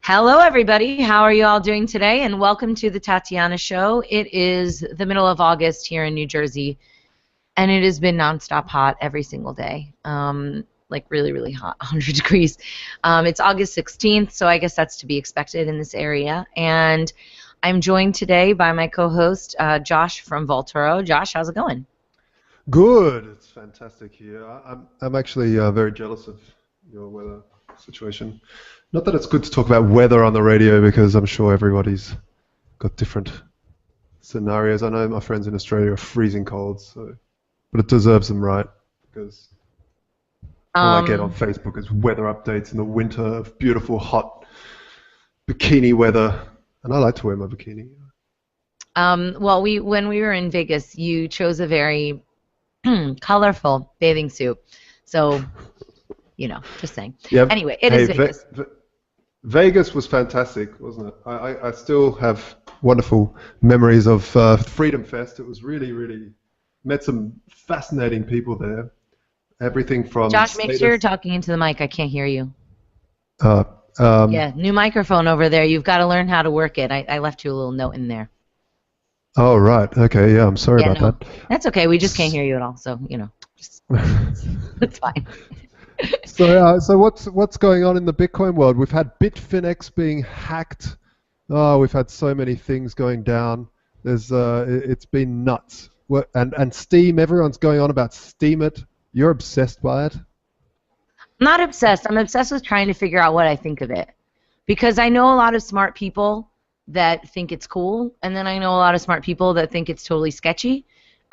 Hello, everybody. How are you all doing today? And welcome to the Tatiana Show. It is the middle of August here in New Jersey, and it has been nonstop hot every single day, like really, really hot, 100 degrees. It's August 16th, so I guess that's to be expected in this area. And I'm joined today by my co-host, Josh from Volturo. Josh, how's it going? Good. It's fantastic here. I'm actually very jealous of your weather situation. Not that it's good to talk about weather on the radio because I'm sure everybody's got different scenarios. I know my friends in Australia are freezing cold, but it deserves them right because all I get on Facebook is weather updates in the winter of beautiful, hot bikini weather, and I like to wear my bikini. Well, when we were in Vegas, you chose a very colorful bathing suit, so just saying. Yep. Anyway, it is Vegas. Vegas was fantastic, wasn't it? I still have wonderful memories of Freedom Fest. It was really met some fascinating people there. Everything from Josh, make sure you're talking into the mic. I can't hear you. Yeah, new microphone over there. You've got to learn how to work it. I left you a little note in there. Oh, right. Okay, yeah, I'm sorry about that. That's okay. We just can't hear you at all, so, it's fine. So what's going on in the Bitcoin world? We've had Bitfinex being hacked. Oh, we've had so many things going down. It's been nuts. And Steam, everyone's going on about Steemit. You're obsessed by it? I'm not obsessed. I'm obsessed with trying to figure out what I think of it. Because I know a lot of smart people that think it's cool, and then I know a lot of smart people that think it's totally sketchy.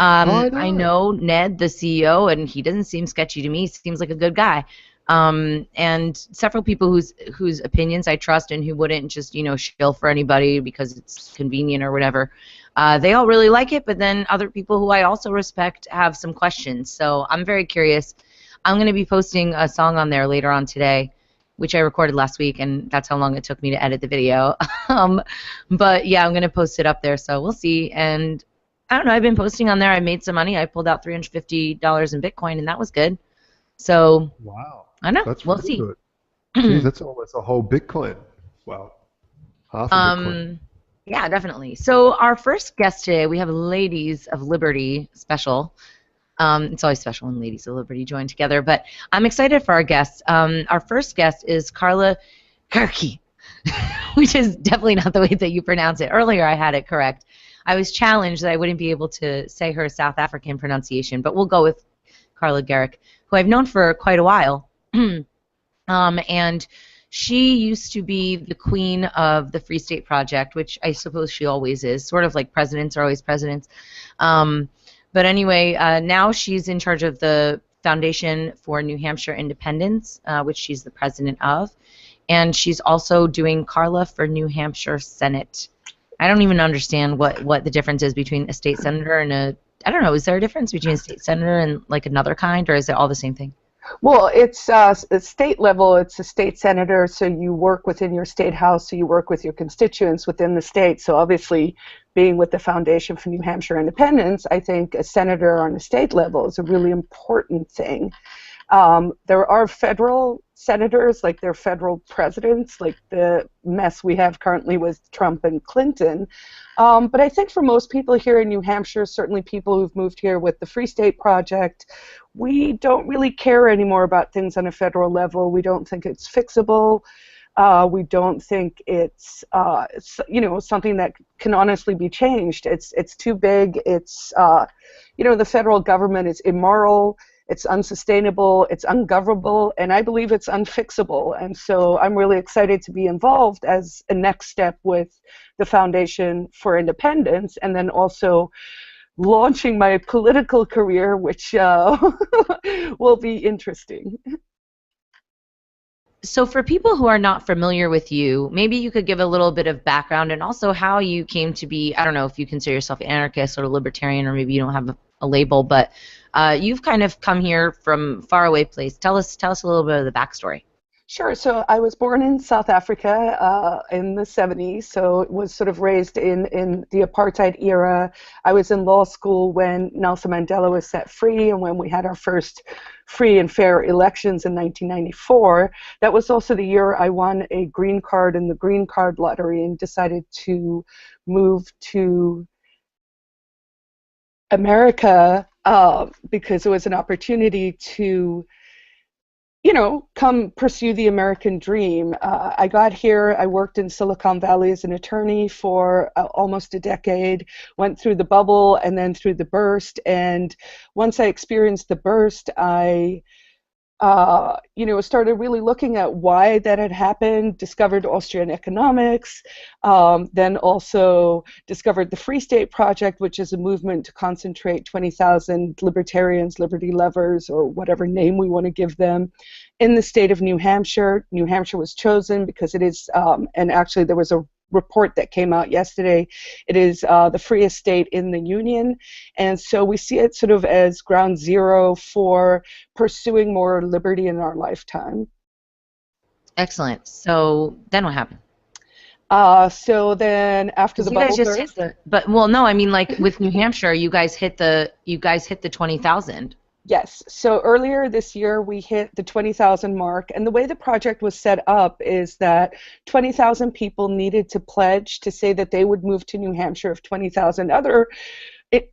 I know Ned, the CEO, and he doesn't seem sketchy to me. He seems like a good guy. And several people whose opinions I trust and who wouldn't just, shill for anybody because it's convenient or whatever. They all really like it, but then other people who I also respect have some questions. So I'm very curious. I'm going to be posting a song on there later on today, which I recorded last week, and that's how long it took me to edit the video. But yeah, I'm going to post it up there, so we'll see. And I don't know, I've been posting on there. I made some money. I pulled out $350 in Bitcoin, and that was good. So, wow. I know. That's we'll really see. Good. Geez, that's almost a whole Bitcoin. Wow. Half a Bitcoin. Yeah, definitely. So our first guest today, we have Ladies of Liberty special. It's always special when Ladies of Liberty join together, but I'm excited for our guests. Our first guest is Carla Gericke, which is definitely not the way that you pronounce it. Earlier I had it correct. I was challenged that I wouldn't be able to say her South African pronunciation, but we'll go with Carla Gericke, who I've known for quite a while. And she used to be the queen of the Free State Project, which I suppose she always is, sort of like presidents are always presidents. But anyway, now she's in charge of the Foundation for New Hampshire Independence, which she's the president of. And she's also doing Carla for New Hampshire Senate. I don't even understand what the difference is between a state senator and I don't know, is there a difference between a state senator and like another kind, or is it all the same thing? Well, it's at state level, it's a state senator, so you work within your state house, so you work with your constituents within the state. So obviously, being with the Foundation for New Hampshire Independence, I think a senator on a state level is a really important thing. There are federal senators, like they're federal presidents, like the mess we have currently with Trump and Clinton. But I think for most people here in New Hampshire, certainly people who've moved here with the Free State Project, we don't really care anymore about things on a federal level. We don't think it's fixable. We don't think it's something that can honestly be changed. It's too big. It's the federal government is immoral. It's unsustainable, it's ungovernable, and I believe it's unfixable. And so I'm really excited to be involved as a next step with the Foundation for Independence, and then also launching my political career, which will be interesting. So for people who are not familiar with you, maybe you could give a little bit of background and also how you came to be, I don't know if you consider yourself anarchist or libertarian, or maybe you don't have a label, but you've kind of come here from faraway place. Tell us a little bit of the backstory. Sure. So I was born in South Africa in the 70s, so was sort of raised in the apartheid era. I was in law school when Nelson Mandela was set free and when we had our first free and fair elections in 1994. That was also the year I won a green card in the green card lottery and decided to move to America because it was an opportunity to come pursue the American dream. I got here, I worked in Silicon Valley as an attorney for almost a decade, went through the bubble and then through the burst. And once I experienced the burst, I started really looking at why that had happened, discovered Austrian economics, then also discovered the Free State Project, which is a movement to concentrate 20,000 libertarians, liberty lovers, or whatever name we want to give them, in the state of New Hampshire. New Hampshire was chosen because it is, and actually there was a report that came out yesterday, it is the freest state in the union, and so we see it sort of as ground zero for pursuing more liberty in our lifetime. Excellent. So then what happened? So then after the bubble burst, I mean, like with New Hampshire, you guys hit the 20,000. Yes. So earlier this year, we hit the 20,000 mark. And the way the project was set up is that 20,000 people needed to pledge to say that they would move to New Hampshire if 20,000 other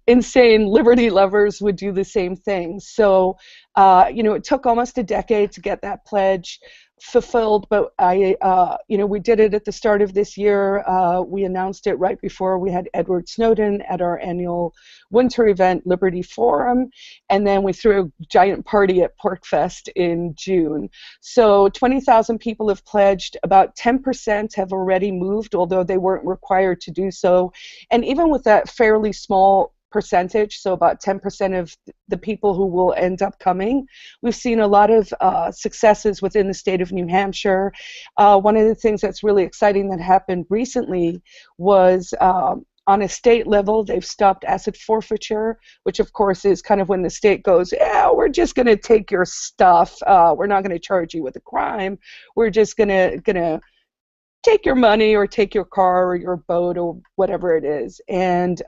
insane liberty lovers would do the same thing. So, it took almost a decade to get that pledge fulfilled, but we did it at the start of this year. We announced it right before we had Edward Snowden at our annual winter event, Liberty Forum, and then we threw a giant party at PorcFest in June. So 20,000 people have pledged. About 10% have already moved, although they weren't required to do so. And even with that fairly small percentage, so about 10% of the people who will end up coming, we've seen a lot of successes within the state of New Hampshire. One of the things that's really exciting that happened recently was on a state level, they've stopped asset forfeiture, which of course is kind of when the state goes, yeah, we're just going to take your stuff. We're not going to charge you with a crime. We're just going to take your money or take your car or your boat or whatever it is. And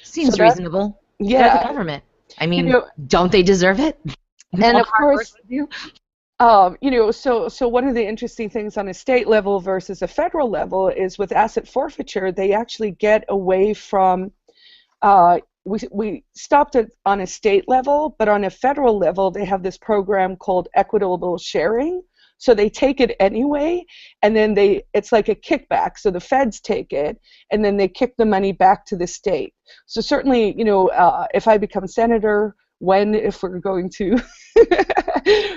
seems reasonable. Yeah. They're the government. I mean, don't they deserve it? And of course, so one of the interesting things on a state level versus a federal level is with asset forfeiture, they actually get away from, we stopped it on a state level, but on a federal level, they have this program called equitable sharing. So they take it anyway, and then it's like a kickback. So the feds take it, and then they kick the money back to the state. So certainly, if I become senator, if we're going to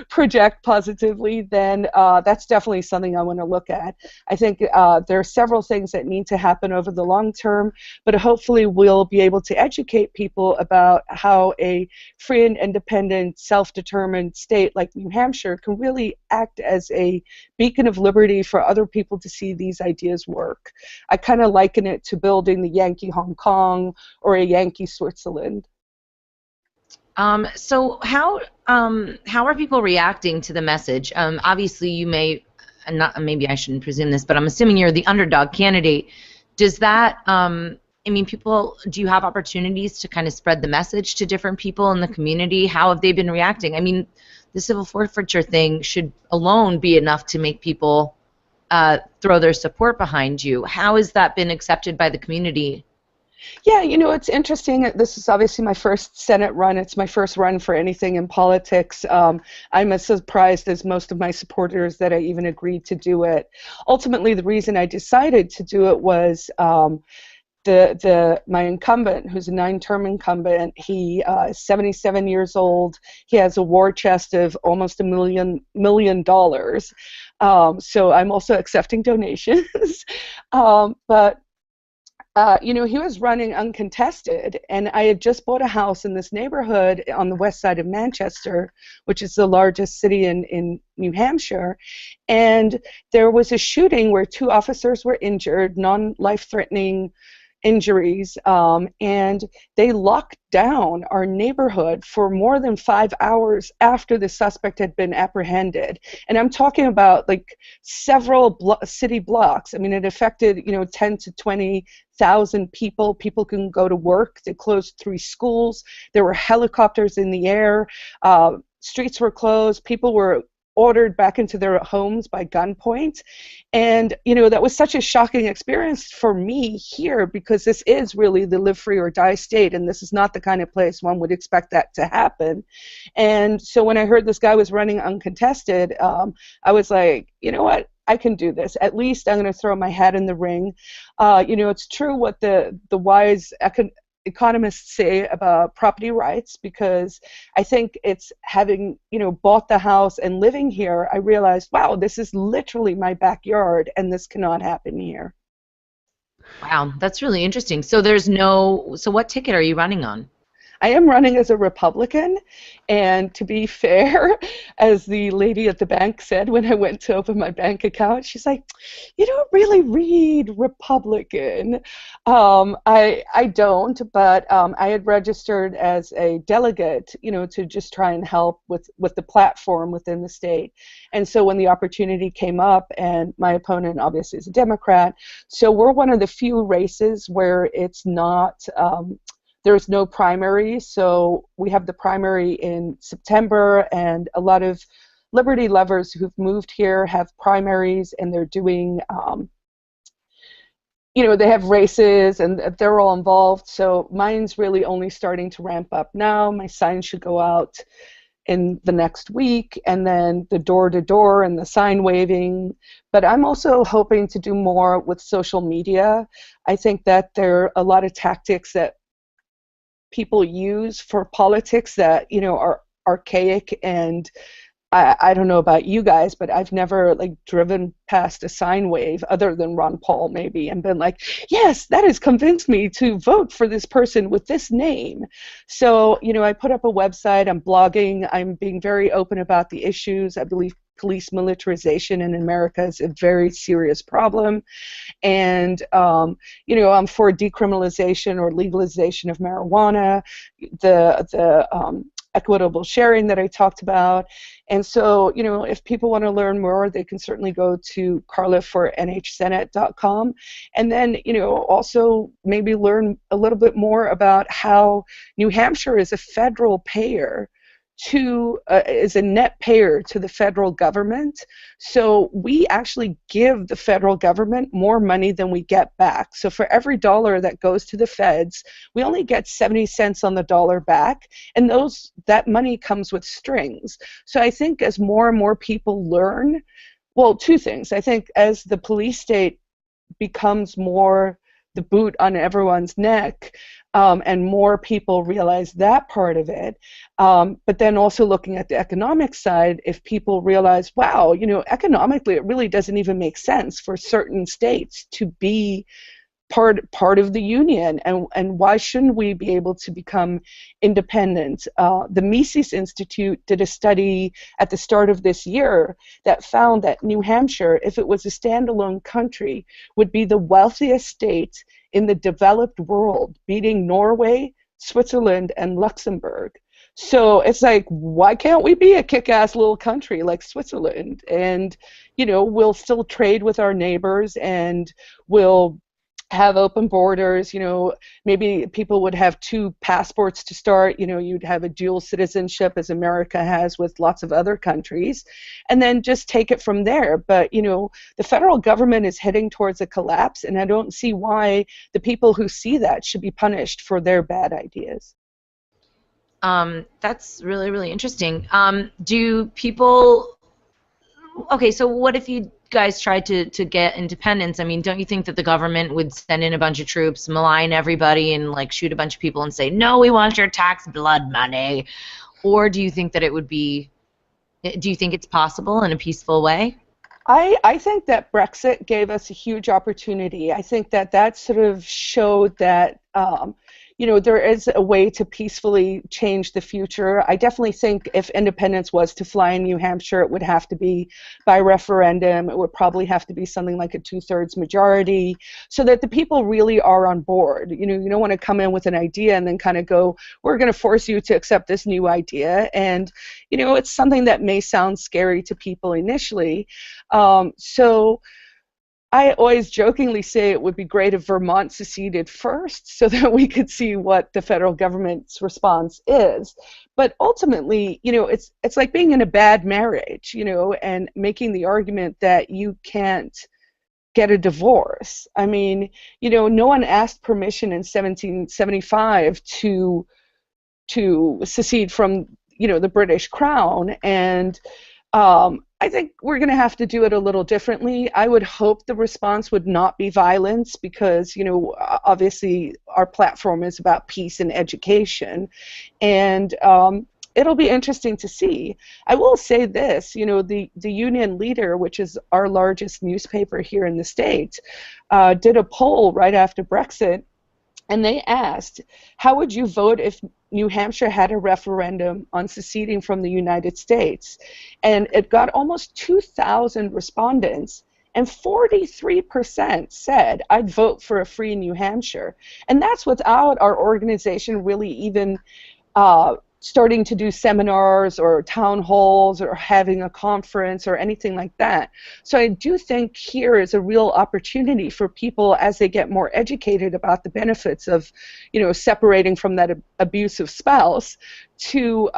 project positively, then that's definitely something I want to look at. I think there are several things that need to happen over the long term, but hopefully we'll be able to educate people about how a free and independent, self-determined state like New Hampshire can really act as a beacon of liberty for other people to see these ideas work. I kind of liken it to building the Yankee Hong Kong or a Yankee Switzerland. So how are people reacting to the message? Obviously, you may, maybe I shouldn't presume this, but I'm assuming you're the underdog candidate. Does that, do you have opportunities to kind of spread the message to different people in the community? How have they been reacting? I mean, the civil forfeiture thing should alone be enough to make people throw their support behind you. How has that been accepted by the community? Yeah, it's interesting. This is obviously my first Senate run. It's my first run for anything in politics. I'm as surprised as most of my supporters that I even agreed to do it. Ultimately, the reason I decided to do it was my incumbent, who's a 9-term incumbent, he is 77 years old. He has a war chest of almost $1 million. So I'm also accepting donations. He was running uncontested, and I had just bought a house in this neighborhood on the west side of Manchester, which is the largest city in New Hampshire, and there was a shooting where 2 officers were injured, non-life-threatening injuries, and they locked down our neighborhood for more than 5 hours after the suspect had been apprehended. And I'm talking about like several city blocks. I mean, it affected 10 to 20,000 people. People couldn't go to work. They closed 3 schools. There were helicopters in the air. Streets were closed. People were ordered back into their homes by gunpoint. And, that was such a shocking experience for me here, because this is really the live free or die state, and this is not the kind of place one would expect that to happen. And so when I heard this guy was running uncontested, I was like, you know what? I can do this. At least I'm going to throw my hat in the ring. It's true what the wise economists say about property rights, because I think it's having bought the house and living here, I realized, wow, this is literally my backyard, and this cannot happen here. Wow, that's really interesting. So so what ticket are you running on? I am running as a Republican, and to be fair, as the lady at the bank said when I went to open my bank account, she's like, you don't really read Republican. I don't, but I had registered as a delegate, to just try and help with the platform within the state. And so when the opportunity came up, and my opponent obviously is a Democrat, so we're one of the few races where it's not there's no primary. So we have the primary in September, and a lot of liberty lovers who've moved here have primaries, and they're doing, they have races, and they're all involved. So mine's really only starting to ramp up now. My sign should go out in the next week, and then the door-to-door and the sign waving. But I'm also hoping to do more with social media. I think that there are a lot of tactics that people use for politics that are archaic, and I don't know about you guys, but I've never driven past a sign wave other than Ron Paul maybe and been like, yes, that has convinced me to vote for this person with this name. So I put up a website, I'm blogging, I'm being very open about the issues. I believe police militarization in America is a very serious problem. And, I'm for decriminalization or legalization of marijuana, the equitable sharing that I talked about. And so, if people want to learn more, they can certainly go to carlafornhsenate.com, and then, also maybe learn a little bit more about how New Hampshire is a federal payer is a net payer to the federal government. So we actually give the federal government more money than we get back. So for every dollar that goes to the feds, we only get 70 cents on the dollar back, and that money comes with strings. So I think as more and more people learn, well, 2 things. I think as the police state becomes more the boot on everyone's neck, and more people realize that part of it. But then also looking at the economic side, if people realize, wow, economically it really doesn't even make sense for certain states to be part of the union, and why shouldn't we be able to become independent? The Mises Institute did a study at the start of this year that found that New Hampshire, if it was a standalone country, would be the wealthiest state in the developed world, beating Norway, Switzerland, and Luxembourg. So it's like, why can't we be a kick-ass little country like Switzerland? And, we'll still trade with our neighbors, and we'll have open borders. Maybe people would have 2 passports to start. You'd have a dual citizenship as America has with lots of other countries, and then just take it from there. But the federal government is heading towards a collapse, and I don't see why the people who see that should be punished for their bad ideas. That's really, really interesting. Do people? Okay, so what if you guys tried to get independence? I mean, don't you think that the government would send in a bunch of troops, malign everybody, and shoot a bunch of people and say, no, we want your tax blood money? Or do you think that it would be? Do you think it's possible in a peaceful way? I think that Brexit gave us a huge opportunity. I think that sort of showed that there is a way to peacefully change the future. I definitely think if independence was to fly in New Hampshire, it would have to be by referendum. It would probably have to be something like a 2/3 majority so that the people really are on board. You don't want to come in with an idea and then kind of go, we're going to force you to accept this new idea. And, it's something that may sound scary to people initially. So I always jokingly say it would be great if Vermont seceded first so that we could see what the federal government's response is. But ultimately, it's like being in a bad marriage, and making the argument that you can't get a divorce. I mean, no one asked permission in 1775 to secede from, the British Crown, and I think we're going to have to do it a little differently. I would hope the response would not be violence because, obviously our platform is about peace and education. And it'll be interesting to see. I will say this, the Union Leader, which is our largest newspaper here in the States, did a poll right after Brexit, and they asked, how would you vote if New Hampshire had a referendum on seceding from the United States? And it got almost 2,000 respondents, and 43% said, I'd vote for a free New Hampshire. And that's without our organization really even starting to do seminars or town halls or having a conference or anything like that. So I do think here is a real opportunity for people as they get more educated about the benefits of, separating from that abusive spouse to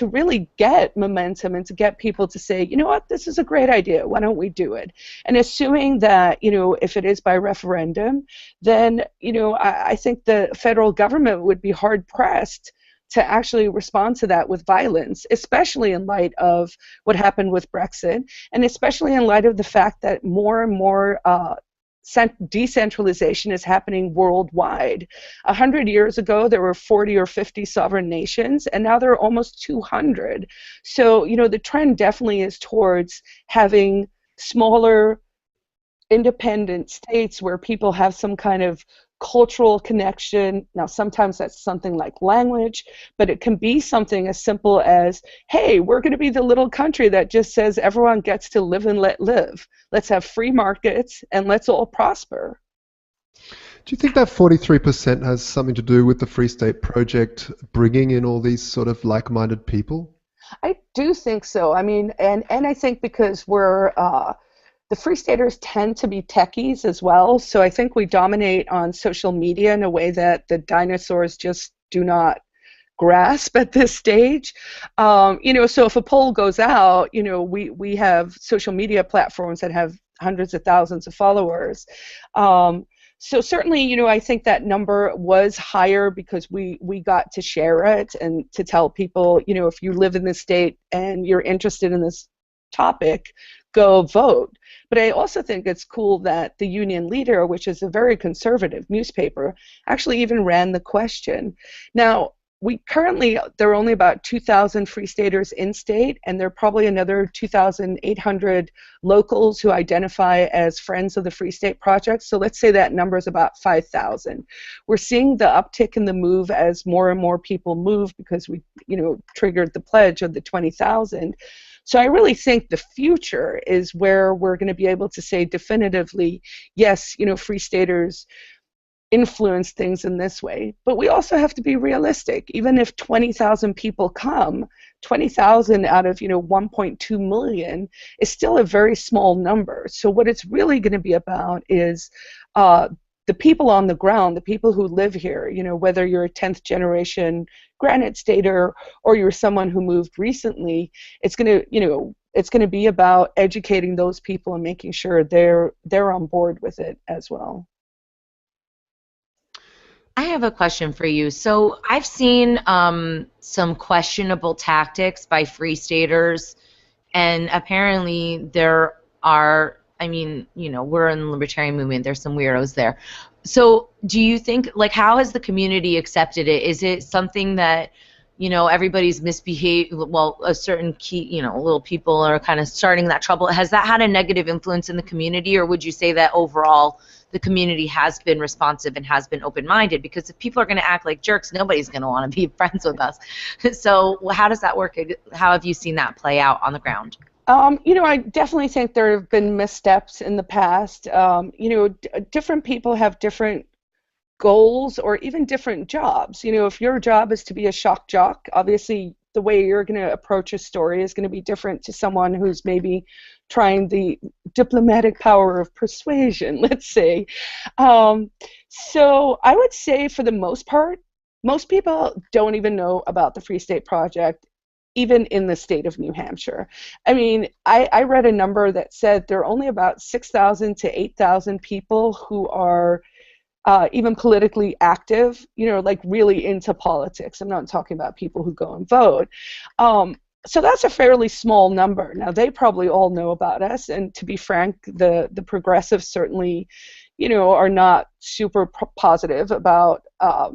really get momentum and to get people to say, you know what, this is a great idea, why don't we do it? And assuming that, if it is by referendum, then, I think the federal government would be hard-pressed to actually respond to that with violence, especially in light of what happened with Brexit, and especially in light of the fact that more and more decentralization is happening worldwide. 100 years ago, there were 40 or 50 sovereign nations, and now there are almost 200. So, the trend definitely is towards having smaller, independent states where people have some kind of cultural connection. Now, sometimes that's something like language, but it can be something as simple as, hey, we're going to be the little country that just says everyone gets to live and let live. Let's have free markets and let's all prosper. Do you think that 43% has something to do with the Free State Project bringing in all these sort of like-minded people? I do think so. I mean, and I think because the Free Staters tend to be techies as well, so I think we dominate on social media in a way that the dinosaurs just do not grasp at this stage. So if a poll goes out, we have social media platforms that have hundreds of thousands of followers. So certainly, I think that number was higher because we got to share it and to tell people, if you live in this state and you're interested in this topic, go vote. But I also think it's cool that the Union Leader, which is a very conservative newspaper, actually even ran the question. Now, there are only about 2,000 Free Staters in state, and there are probably another 2,800 locals who identify as friends of the Free State Project. So let's say that number is about 5,000. We're seeing the uptick in the move as more and more people move because we, triggered the pledge of the 20,000. So I really think the future is where we're going to be able to say definitively, yes, Free Staters influence things in this way. But we also have to be realistic. Even if 20,000 people come, 20,000 out of 1.2 million is still a very small number. So what it's really going to be about is the people on the ground, the people who live here, whether you're a 10th generation Granite Stater or you're someone who moved recently, it's going to be about educating those people and making sure they're on board with it as well. I have a question for you. So I've seen some questionable tactics by Free Staters, and apparently there are, we're in the libertarian movement, there's some weirdos there. So do you think, how has the community accepted it? Is it something that, everybody's misbehaved. Well, a certain key, little people are kind of starting that trouble. Has that had a negative influence in the community, or would you say that overall the community has been responsive and has been open-minded? Because if people are going to act like jerks, nobody's going to want to be friends with us. So how does that work? How have you seen that play out on the ground? I definitely think there have been missteps in the past. Different people have different goals or even different jobs. If your job is to be a shock jock, obviously the way you're going to approach a story is going to be different to someone who's maybe trying the diplomatic power of persuasion, let's say. So I would say for the most part, most people don't even know about the Free State Project, even in the state of New Hampshire. I mean, I read a number that said there are only about 6,000 to 8,000 people who are even politically active, like really into politics. I'm not talking about people who go and vote. So that's a fairly small number. Now, they probably all know about us, and to be frank, the progressives certainly, are not super positive about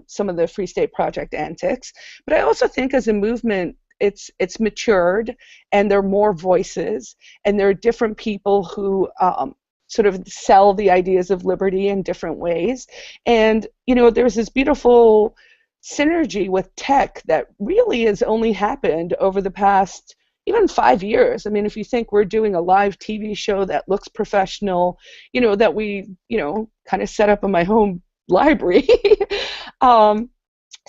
some of the Free State Project antics. But I also think as a movement, it's matured, and there are more voices, and there are different people who sort of sell the ideas of liberty in different ways. And, there's this beautiful synergy with tech that really has only happened over the past even 5 years. I mean, if you think we're doing a live TV show that looks professional, that we, kind of set up in my home library.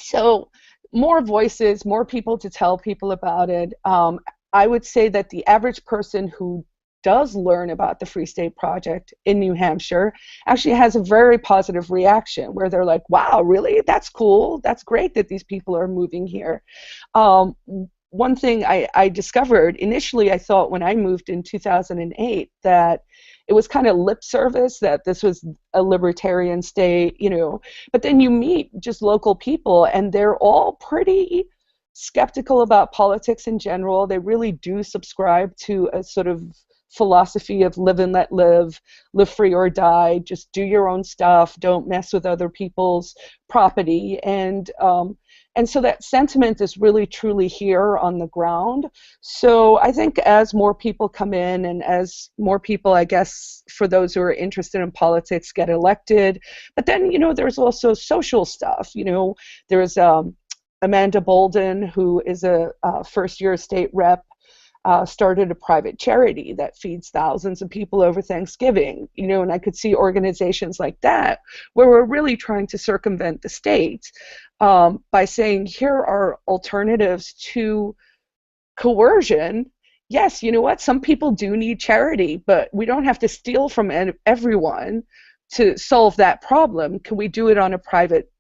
So more voices, more people to tell people about it. I would say that the average person who does learn about the Free State Project in New Hampshire actually has a very positive reaction, where they're like, wow, really? That's cool. That's great that these people are moving here. One thing I discovered, initially I thought when I moved in 2008 that it was kind of lip service, that this was a libertarian state, but then you meet just local people and they're all pretty skeptical about politics in general. They really do subscribe to a sort of philosophy of live and let live free or die, just do your own stuff, don't mess with other people's property, and so that sentiment is really truly here on the ground. So I think as more people come in, and as more people, I guess, for those who are interested in politics, get elected, but then there's also social stuff. There's Amanda Bolden, who is a first-year state rep, started a private charity that feeds thousands of people over Thanksgiving, and I could see organizations like that where we're really trying to circumvent the state by saying, here are alternatives to coercion. Yes, you know what? Some people do need charity, but we don't have to steal from everyone to solve that problem. Can we do it on a private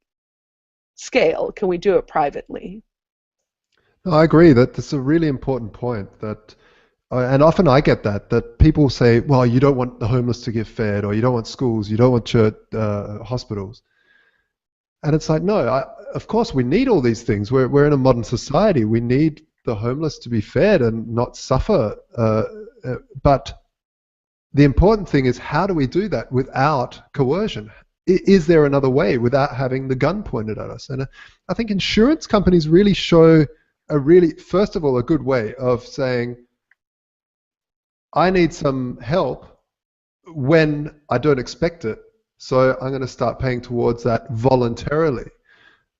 scale? Can we do it privately? No, I agree that that's a really important point. That, and often I get that people say, well, you don't want the homeless to get fed, or you don't want schools, you don't want church, hospitals. And it's like, no, of course we need all these things. We're in a modern society. We need the homeless to be fed and not suffer. But the important thing is, how do we do that without coercion? Is there another way without having the gun pointed at us? And I think insurance companies really show first of all, a good way of saying, I need some help when I don't expect it, so I'm going to start paying towards that voluntarily.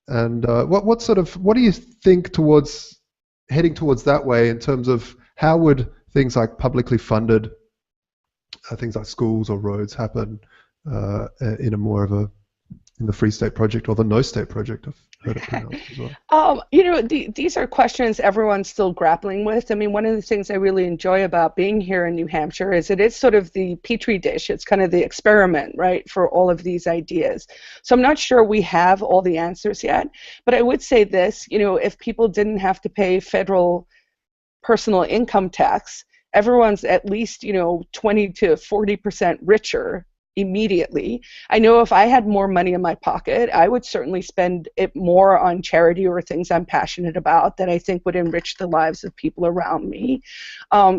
And what do you think towards heading towards that way, in terms of how would things like publicly funded things like schools or roads happen in a more of in the Free State Project or the No State Project? I've heard it pronounced as well. These are questions everyone's still grappling with. I mean, one of the things I really enjoy about being here in New Hampshire is it is sort of the petri dish. It's kind of the experiment, right, for all of these ideas. So I'm not sure we have all the answers yet, but I would say this, if people didn't have to pay federal personal income tax, everyone's at least, 20 to 40% richer immediately. I know if I had more money in my pocket, I would certainly spend it more on charity or things I'm passionate about that I think would enrich the lives of people around me.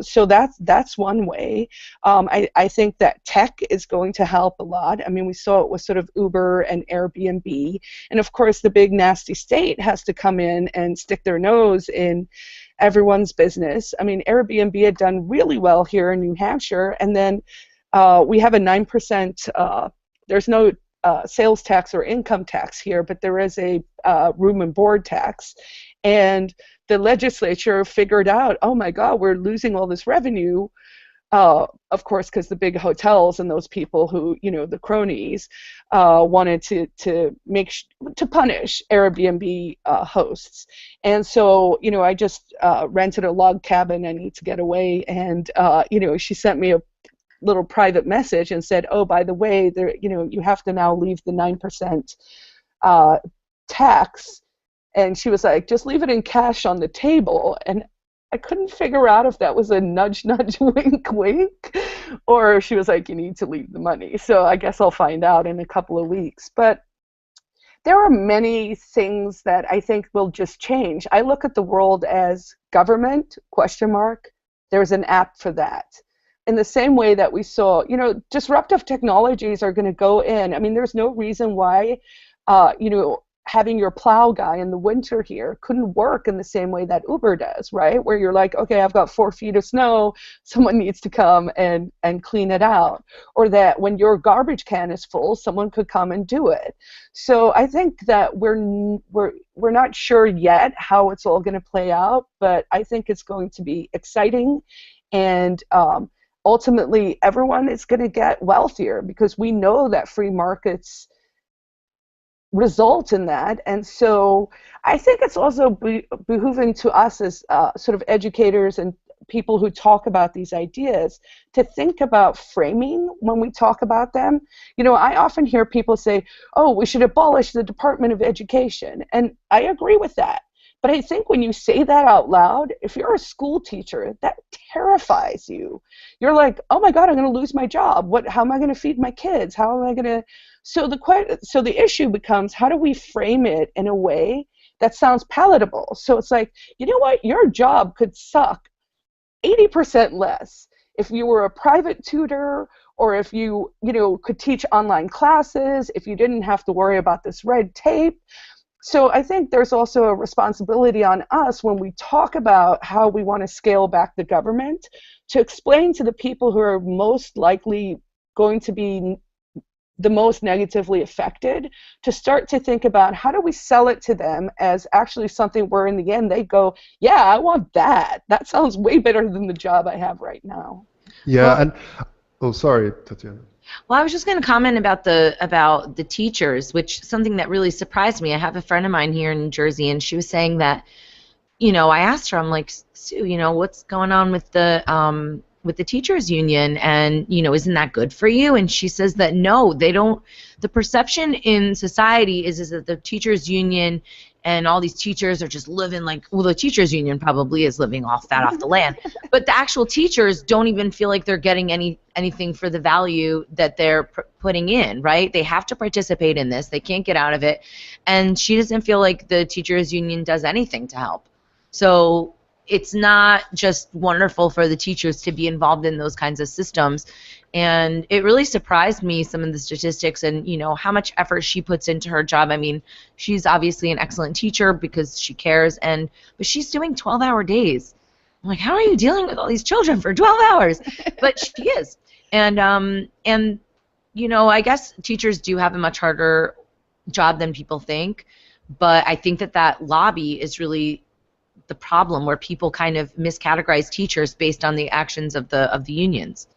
So that's one way. I think that tech is going to help a lot. I mean, we saw it with sort of Uber and Airbnb. And of course, the big nasty state has to come in and stick their nose in everyone's business. I mean, Airbnb had done really well here in New Hampshire, and then we have a 9%, there's no sales tax or income tax here, but there is a room and board tax. And the legislature figured out, oh my God, we're losing all this revenue, of course, because the big hotels and those people who, the cronies, wanted to punish Airbnb hosts. And so, I just rented a log cabin. I need to get away. And, she sent me a little private message and said, oh, by the way, there, you have to now leave the 9% tax. And she was like, just leave it in cash on the table. And I couldn't figure out if that was a nudge, nudge, wink, wink, or she was like, you need to leave the money. So I guess I'll find out in a couple of weeks. But there are many things that I think will just change. I look at the world as government, ? There's an app for that. In the same way that we saw, disruptive technologies are going to go in. I mean, there's no reason why, having your plow guy in the winter here couldn't work in the same way that Uber does, right? Where you're like, okay, I've got 4 feet of snow, someone needs to come and clean it out. Or that when your garbage can is full, someone could come and do it. So I think that we're not sure yet how it's all going to play out, but I think it's going to be exciting, and ultimately everyone is going to get wealthier because we know that free markets result in that. And so I think it's also behooving to us as sort of educators and people who talk about these ideas to think about framing when we talk about them. I often hear people say, oh, we should abolish the Department of Education. And I agree with that. But I think when you say that out loud, if you're a school teacher, that terrifies you. You're like, oh my God, I'm going to lose my job. How am I going to feed my kids? How am I going to? So the issue becomes, how do we frame it in a way that sounds palatable? So it's like, you know what? Your job could suck 80% less if you were a private tutor, or if you could teach online classes, if you didn't have to worry about this red tape. So I think there's also a responsibility on us when we talk about how we want to scale back the government to explain to the people who are most likely going to be the most negatively affected, to start to think about how do we sell it to them as actually something where in the end they go, yeah, I want that. That sounds way better than the job I have right now. Yeah, sorry, Tatiana. Well, I was just going to comment about the teachers, which something that really surprised me. I have a friend of mine here in New Jersey, and she was saying that, I asked her, I'm like, Sue, what's going on with the teachers union, and isn't that good for you? And she says that no, they don't. The perception in society is that the teachers union and all these teachers are just living like, well, the teachers union probably is living off the land, but the actual teachers don't even feel like they're getting anything for the value that they're putting in, right? They have to participate in this. They can't get out of it, and she doesn't feel like the teachers union does anything to help. So it's not just wonderful for the teachers to be involved in those kinds of systems. And it really surprised me, some of the statistics and, how much effort she puts into her job. I mean, she's obviously an excellent teacher because she cares, but she's doing 12-hour days. I'm like, how are you dealing with all these children for 12 hours? But she is. And I guess teachers do have a much harder job than people think. But I think that lobby is really the problem, where people kind of miscategorize teachers based on the actions of the unions.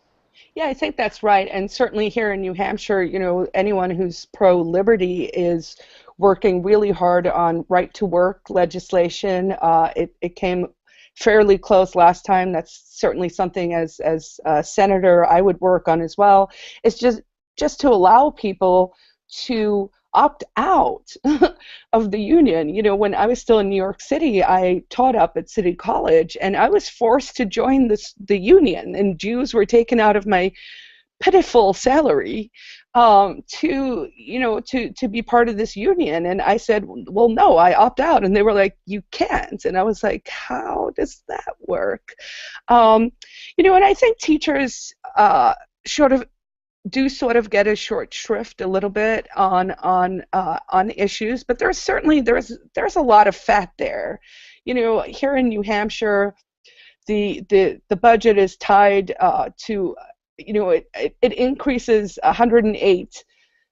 Yeah, I think that's right. And certainly here in New Hampshire, anyone who's pro-liberty is working really hard on right-to-work legislation. It came fairly close last time. That's certainly something as a senator I would work on as well. It's just to allow people to opt out of the union. When I was still in New York City, I taught up at City College, and I was forced to join the union, and Jews were taken out of my pitiful salary to to be part of this union. And I said, well, no, I opt out. And they were like, you can't. And I was like, how does that work? And I think teachers sort of get a short shrift a little bit on issues, but there's a lot of fat there. Here in New Hampshire, the budget is tied to it increases 108,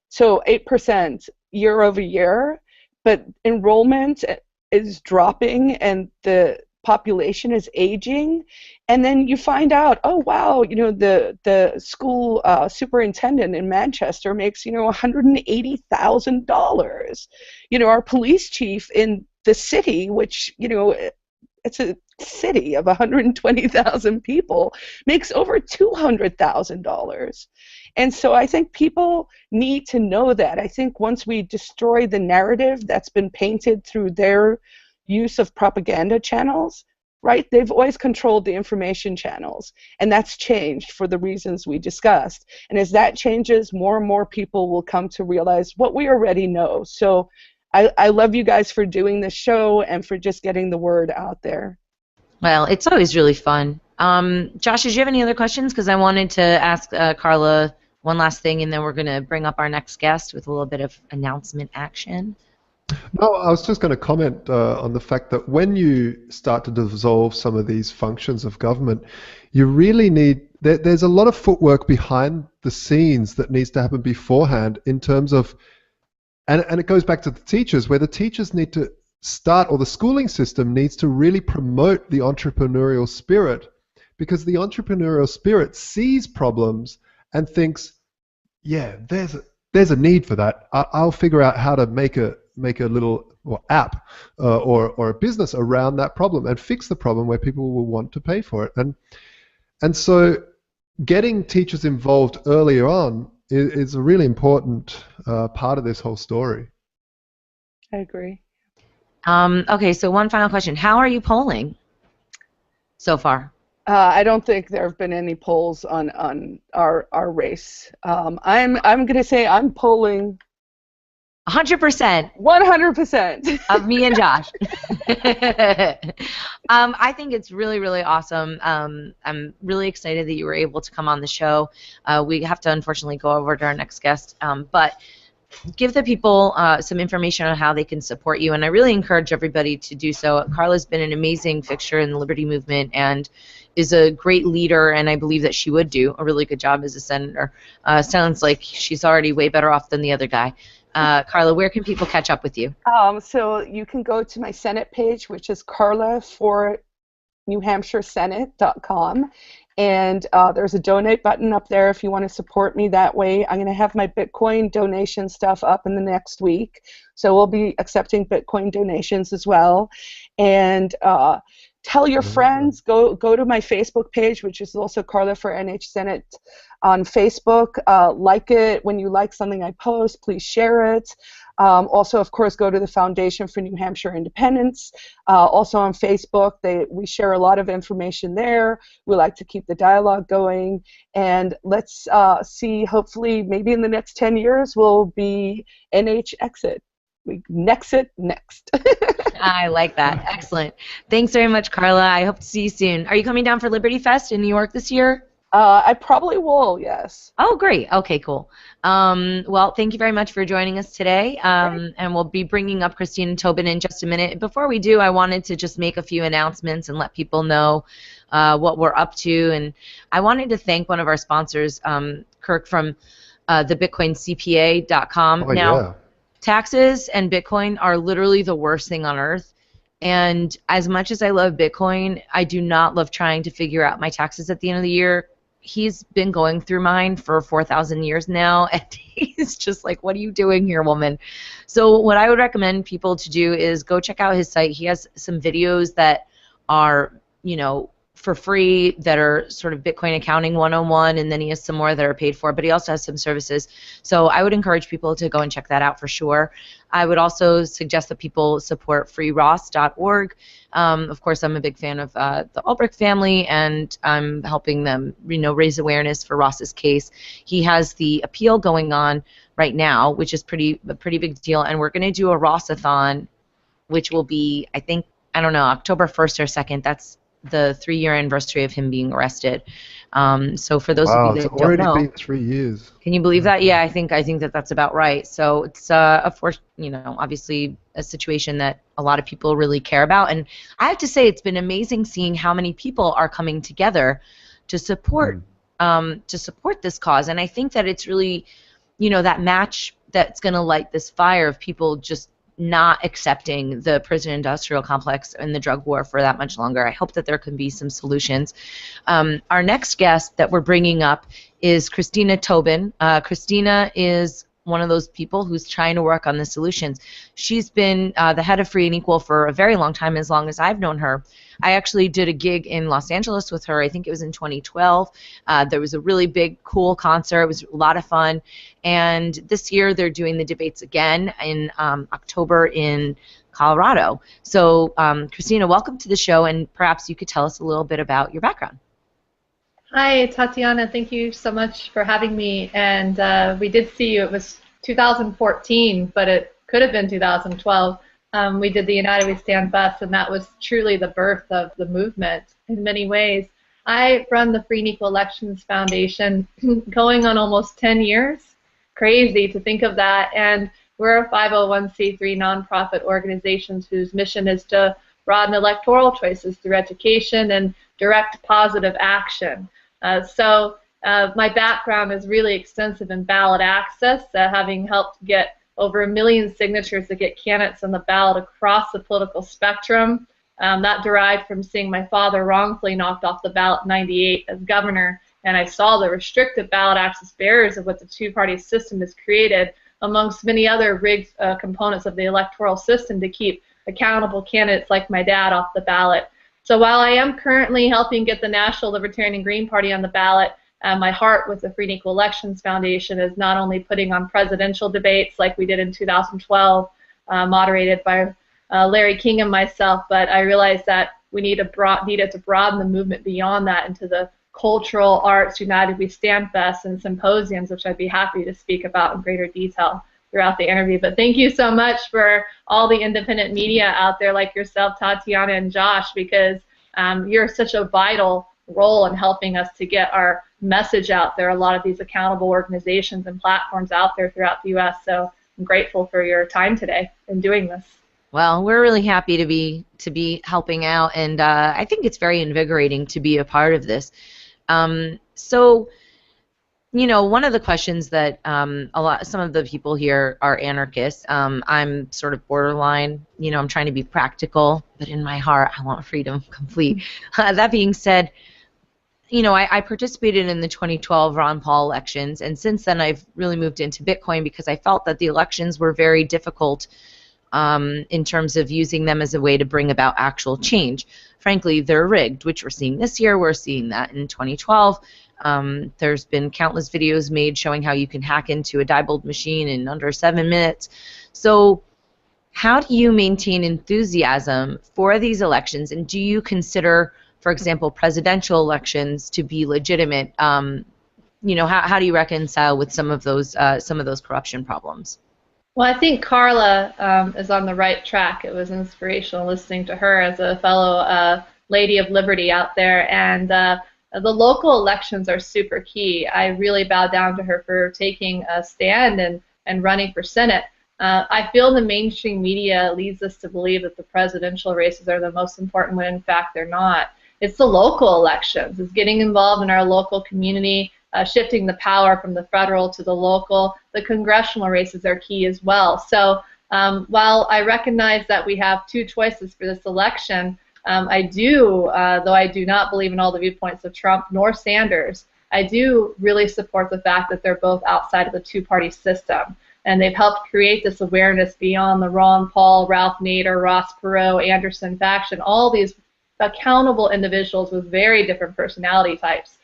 so 8% year over year, but enrollment is dropping and the population is aging. And then you find out, oh wow, the school superintendent in Manchester makes $180,000. Our police chief in the city, which it's a city of 120,000 people, makes over $200,000. And so I think people need to know that. I think once we destroy the narrative that's been painted through their use of propaganda channels, right? They've always controlled the information channels, and that's changed for the reasons we discussed. And as that changes, more and more people will come to realize what we already know. So I love you guys for doing this show and for just getting the word out there. Well, it's always really fun. Josh, did you have any other questions? Because I wanted to ask Carla one last thing, and then we're going to bring up our next guest with a little bit of announcement action. No, I was just going to comment on the fact that when you start to dissolve some of these functions of government, you really need, there's a lot of footwork behind the scenes that needs to happen beforehand in terms of, and it goes back to the teachers, where the teachers need to start, or the schooling system needs to really promote the entrepreneurial spirit, because the entrepreneurial spirit sees problems and thinks, yeah, there's a need for that. I'll figure out how to make a little app or a business around that problem and fix the problem where people will want to pay for it. And so getting teachers involved earlier on is a really important part of this whole story. I agree. Okay, so one final question. How are you polling so far? I don't think there have been any polls on our race. I'm going to say I'm polling 100%. 100% of me and Josh. I think it's really, really awesome. I'm really excited that you were able to come on the show. We have to unfortunately go over to our next guest, but give the people some information on how they can support you, and I really encourage everybody to do so. Carla's been an amazing fixture in the Liberty Movement and is a great leader, and I believe that she would do a really good job as a senator. Sounds like she's already way better off than the other guy. Carla, where can people catch up with you? So you can go to my Senate page, which is carla4newhampshiresenate.com. And there's a donate button up there if you want to support me that way. I'm going to have my Bitcoin donation stuff up in the next week. So we'll be accepting Bitcoin donations as well. And tell your friends, go to my Facebook page, which is also Carla for NH Senate on Facebook. Like it. When you like something I post, please share it. Also, of course, go to the Foundation for New Hampshire Independence. Also on Facebook, we share a lot of information there. We like to keep the dialogue going. And let's see, hopefully, maybe in the next 10 years, we'll be NH Exit. Nexit next. I like that. Excellent. Thanks very much, Carla. I hope to see you soon. Are you coming down for Liberty Fest in New York this year? I probably will, yes. Oh, great. Okay, cool. Well, thank you very much for joining us today, and we'll be bringing up Christina Tobin in just a minute. Before we do, I wanted to just make a few announcements and let people know what we're up to, and I wanted to thank one of our sponsors, Kirk from thebitcoincpa.com. Oh, now, yeah. Taxes and Bitcoin are literally the worst thing on earth. And as much as I love Bitcoin, I do not love trying to figure out my taxes at the end of the year. He's been going through mine for 4,000 years now, and he's just like, what are you doing here, woman? So what I would recommend people to do is go check out his site. He has some videos that are, for free that are sort of Bitcoin accounting 101, and then he has some more that are paid for, but he also has some services. So I would encourage people to go and check that out for sure. I would also suggest that people support freeross.org. Of course, I'm a big fan of the Ulbricht family, and I'm helping them, raise awareness for Ross's case. He has the appeal going on right now, which is a pretty big deal, and we're going to do a Rossathon, which will be, I think, I don't know, October 1st or 2nd. That's the 3-year anniversary of him being arrested. So for those of you that don't know, already been 3 years. Can you believe that? Yeah, I think that that's about right. So it's obviously a situation that a lot of people really care about, and I have to say it's been amazing seeing how many people are coming together to support this cause, and I think that it's really, that match that's going to light this fire of people just not accepting the prison industrial complex and the drug war for that much longer. I hope that there can be some solutions. Our next guest that we're bringing up is Christina Tobin. Christina is one of those people who's trying to work on the solutions. She's been the head of Free and Equal for a very long time, as long as I've known her. I actually did a gig in Los Angeles with her. I think it was in 2012. There was a really big, cool concert. It was a lot of fun. And this year they're doing the debates again in October in Colorado. So, Christina, welcome to the show, and perhaps you could tell us a little bit about your background. Hi, Tatiana. Thank you so much for having me. And we did see you. It was 2014, but it could have been 2012. We did the United We Stand Fest, and that was truly the birth of the movement in many ways. I run the Free and Equal Elections Foundation, going on almost 10 years. Crazy to think of that. And we're a 501c3 nonprofit organization whose mission is to broaden electoral choices through education and direct positive action. So my background is really extensive in ballot access, having helped get over 1 million signatures to get candidates on the ballot across the political spectrum. That derived from seeing my father wrongfully knocked off the ballot in '98 as governor, and I saw the restrictive ballot access barriers of what the two-party system has created, amongst many other rigged components of the electoral system to keep accountable candidates like my dad off the ballot. So while I am currently helping get the National Libertarian and Green Party on the ballot, my heart with the Free and Equal Elections Foundation is not only putting on presidential debates like we did in 2012, moderated by Larry King and myself, but I realized that we needed to broaden the movement beyond that into the cultural arts United We Stand Fest and symposiums, which I'd be happy to speak about in greater detail throughout the interview. But thank you so much for all the independent media out there like yourself, Tatiana, and Josh, because you're such a vital role in helping us to get our message out there. A lot of these accountable organizations and platforms out there throughout the U.S. So I'm grateful for your time today in doing this. Well, we're really happy to be helping out, and I think it's very invigorating to be a part of this. So, one of the questions that some of the people here are anarchists. I'm sort of borderline. I'm trying to be practical, but in my heart, I want freedom complete. That being said, I participated in the 2012 Ron Paul elections, and since then I've really moved into Bitcoin because I felt that the elections were very difficult in terms of using them as a way to bring about actual change. Frankly, they're rigged, which we're seeing this year. We're seeing that in 2012. There's been countless videos made showing how you can hack into a Diebold machine in under 7 minutes. So how do you maintain enthusiasm for these elections, and do you consider, for example, presidential elections to be legitimate? How do you reconcile with some of those corruption problems? Well, I think Carla is on the right track. It was inspirational listening to her as a fellow lady of liberty out there, and the local elections are super key. I really bow down to her for taking a stand and running for Senate. I feel the mainstream media leads us to believe that the presidential races are the most important when in fact they're not. It's the local elections. It's getting involved in our local community, shifting the power from the federal to the local. The congressional races are key as well. So while I recognize that we have two choices for this election, I do, though I do not believe in all the viewpoints of Trump nor Sanders, I do really support the fact that they're both outside of the two-party system. And they've helped create this awareness beyond the Ron Paul, Ralph Nader, Ross Perot, Anderson faction. All these accountable individuals with very different personality types,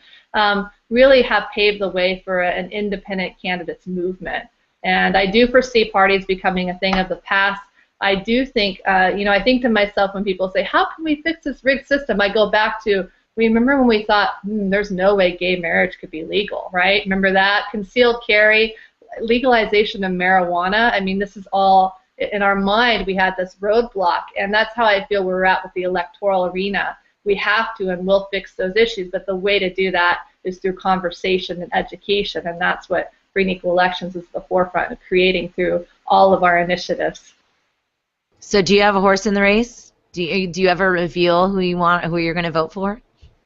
really have paved the way for an independent candidates movement. And I do foresee parties becoming a thing of the past. I do think, I think to myself when people say, how can we fix this rigged system? I go back to, remember when we thought, there's no way gay marriage could be legal, right? Remember that? Concealed carry, legalization of marijuana. I mean, this is all, in our mind, we had this roadblock, and that's how I feel we're at with the electoral arena. We have to and will fix those issues, but the way to do that is through conversation and education, and that's what Free and Equal Elections is at the forefront of creating through all of our initiatives. So do you have a horse in the race? Do you ever reveal who you're going to vote for?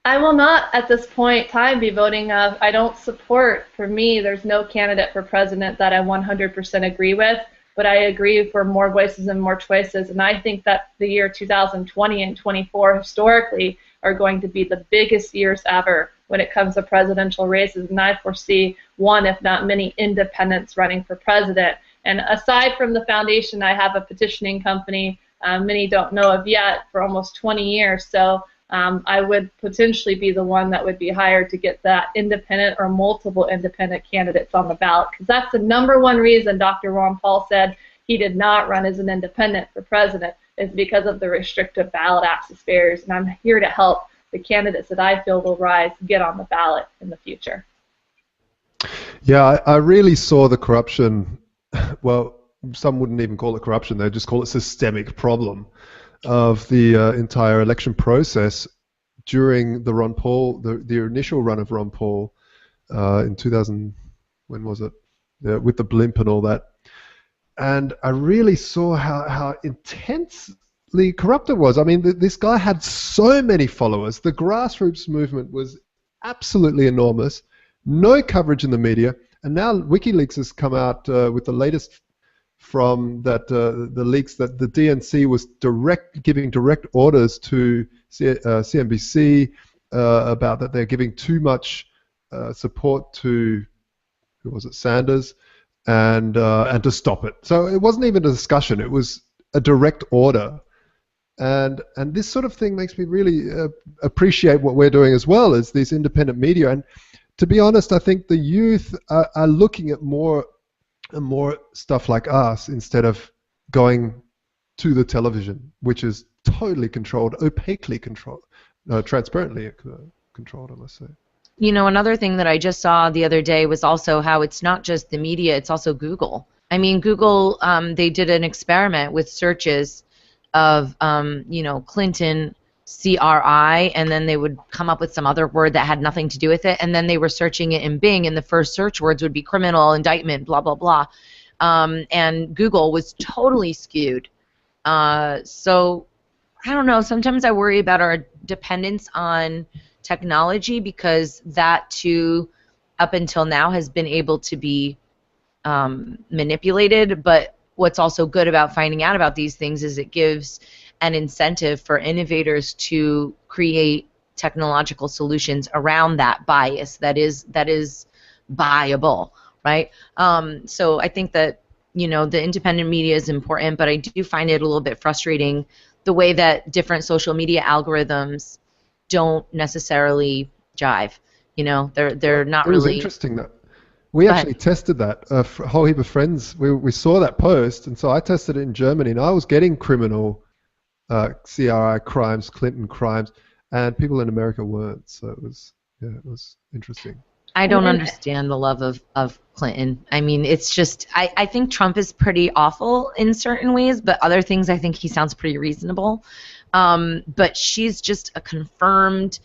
I will not at this point in time be voting. I don't support, for me, there's no candidate for president that I 100% agree with, but I agree for more voices and more choices, and I think that the year 2020 and 24 historically are going to be the biggest years ever when it comes to presidential races, and I foresee one, if not many, independents running for president. And aside from the foundation, I have a petitioning company many don't know of yet for almost 20 years, so I would potentially be the one that would be hired to get that independent or multiple independent candidates on the ballot, because that's the #1 reason Dr. Ron Paul said he did not run as an independent for president, is because of the restrictive ballot access barriers, and I'm here to help the candidates that I feel will rise get on the ballot in the future. Yeah, I really saw the corruption, well, some wouldn't even call it corruption, they'd just call it systemic problem of the entire election process during the Ron Paul, the initial run of Ron Paul in 2000, when was it? With the blimp and all that. And I really saw how intensely corrupt it was. I mean, this guy had so many followers. The grassroots movement was absolutely enormous. No coverage in the media. And now WikiLeaks has come out with the latest from that the leaks that the DNC was giving direct orders to CNBC about that they're giving too much support to, who was it, Sanders, and to stop it. So it wasn't even a discussion; it was a direct order. And this sort of thing makes me really appreciate what we're doing as well as these independent media. And to be honest, I think the youth are looking at more and more stuff like us instead of going to the television, which is totally controlled, opaquely controlled, transparently controlled, I must say. You know, another thing that I just saw the other day was also how it's not just the media, it's also Google. I mean, Google, they did an experiment with searches of, Clinton, CRI, and then they would come up with some other word that had nothing to do with it, and then they were searching it in Bing, and the first search words would be criminal, indictment, blah, blah, blah. And Google was totally skewed. So, I don't know, sometimes I worry about our dependence on technology, because that, too, up until now has been able to be manipulated, but what's also good about finding out about these things is it gives an incentive for innovators to create technological solutions around that bias that is buyable, right? So I think that, the independent media is important, but I do find it a little bit frustrating the way that different social media algorithms don't necessarily jive. They're not really. It was interesting that we actually tested that. A whole heap of friends, we saw that post, and so I tested it in Germany, and I was getting criminal CRI crimes, Clinton crimes, and people in America weren't. So it was interesting. I don't understand the love of Clinton. I mean, it's just, I think Trump is pretty awful in certain ways, but other things I think he sounds pretty reasonable. But she's just a confirmed,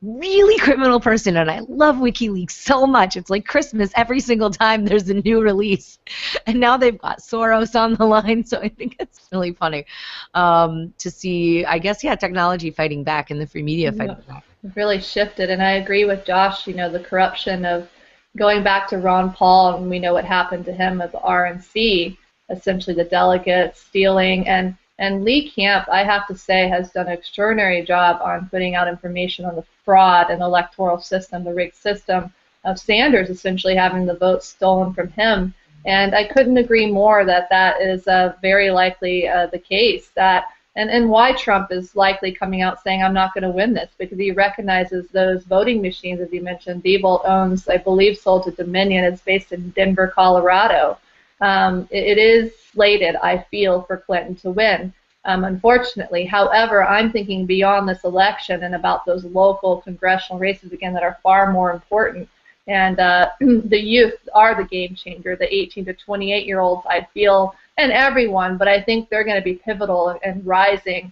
really criminal person, and I love WikiLeaks so much. It's like Christmas every single time there's a new release. And now they've got Soros on the line, so I think it's really funny to see, I guess, technology fighting back and the free media fighting back. It really shifted, and I agree with Josh, the corruption of going back to Ron Paul, and we know what happened to him at the RNC, essentially the delegates stealing, and Lee Camp, I have to say, has done an extraordinary job on putting out information on the fraud and electoral system, the rigged system of Sanders essentially having the vote stolen from him. And I couldn't agree more that that is very likely the case, that and why Trump is likely coming out saying, I'm not going to win this, because he recognizes those voting machines, as you mentioned. Diebold owns, I believe, sold to Dominion. It's based in Denver, Colorado. It is slated, I feel, for Clinton to win. Unfortunately. However, I'm thinking beyond this election and about those local congressional races, again, that are far more important. And the youth are the game changer, the 18 to 28-year-olds, I feel, and everyone, but I think they're going to be pivotal and rising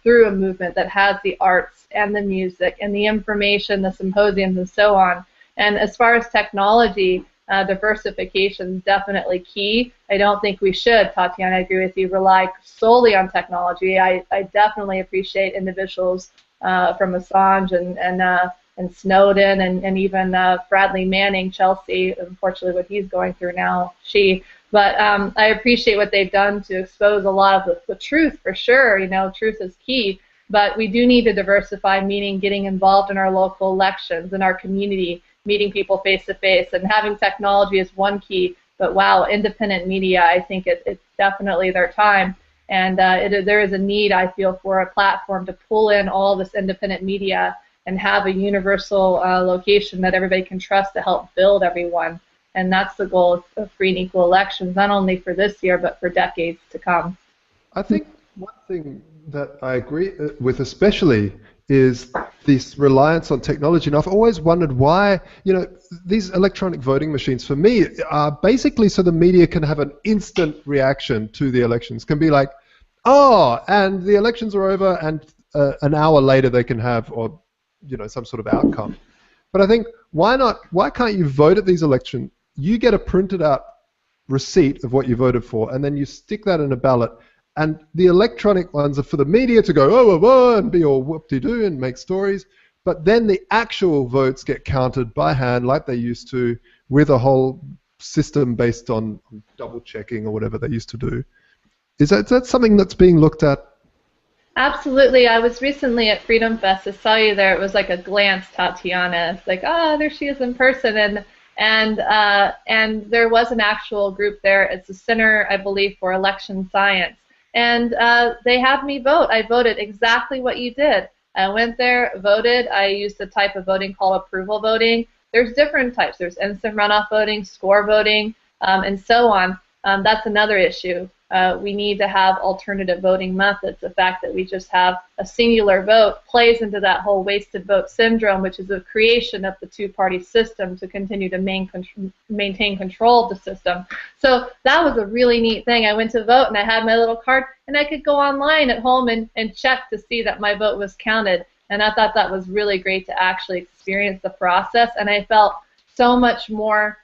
through a movement that has the arts and the music and the information, the symposiums, and so on. And as far as technology, diversification is definitely key. I don't think we should, Tatiana, I agree with you, rely solely on technology. I definitely appreciate individuals from Assange and Snowden and even Bradley Manning, Chelsea, unfortunately what he's going through now, but I appreciate what they've done to expose a lot of the truth, for sure. You know, truth is key, but we do need to diversify, meaning getting involved in our local elections, in our community, meeting people face to face, and having technology is one key. But wow, independent media, I think it's definitely their time, and there is a need, I feel, for a platform to pull in all this independent media and have a universal location that everybody can trust to help build everyone. And that's the goal of free and equal elections, not only for this year, but for decades to come. I think one thing that I agree with especially is this reliance on technology. And I've always wondered why, you know, these electronic voting machines for me are basically so the media can have an instant reaction to the elections. Can be like, oh, and the elections are over, and an hour later they can have, or, you know, some sort of outcome. But I think, why can't you vote at these elections? You get a printed out receipt of what you voted for, and then you stick that in a ballot. And the electronic ones are for the media to go, oh, and be all whoop-de-doo and make stories. But then the actual votes get counted by hand like they used to, with a whole system based on double-checking or whatever they used to do. Is that something that's being looked at? Absolutely. I was recently at Freedom Fest. I saw you there. It was like a glance, Tatiana. It's like, oh, there she is in person. And there was an actual group there. It's a Center, I believe, for Election Science. And they had me vote. I voted exactly what you did. I went there, voted. I used the type of voting called approval voting. There's different types. There's instant runoff voting, score voting, and so on. That's another issue. We need to have alternative voting methods. The fact that we just have a singular vote plays into that whole wasted vote syndrome, which is the creation of the two-party system to continue to maintain control of the system. So that was a really neat thing. I went to vote, and I had my little card, and I could go online at home and check to see that my vote was counted. And I thought that was really great to actually experience the process, and I felt so much more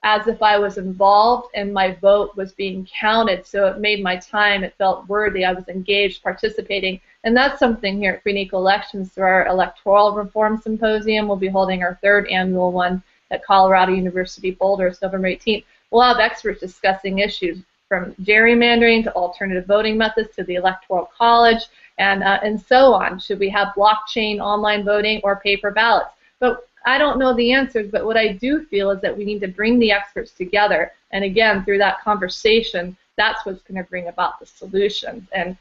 as if I was involved and my vote was being counted. So it made my time, it felt worthy, I was engaged, participating. And that's something here at Free and Equal Elections through our Electoral Reform Symposium. We'll be holding our 3rd annual one at Colorado University Boulder, November 18th. We'll have experts discussing issues from gerrymandering to alternative voting methods to the Electoral College and so on. Should we have blockchain online voting or paper ballots? But I don't know the answers, but what I do feel is that we need to bring the experts together, and again, through that conversation, that's what's going to bring about the solutions, and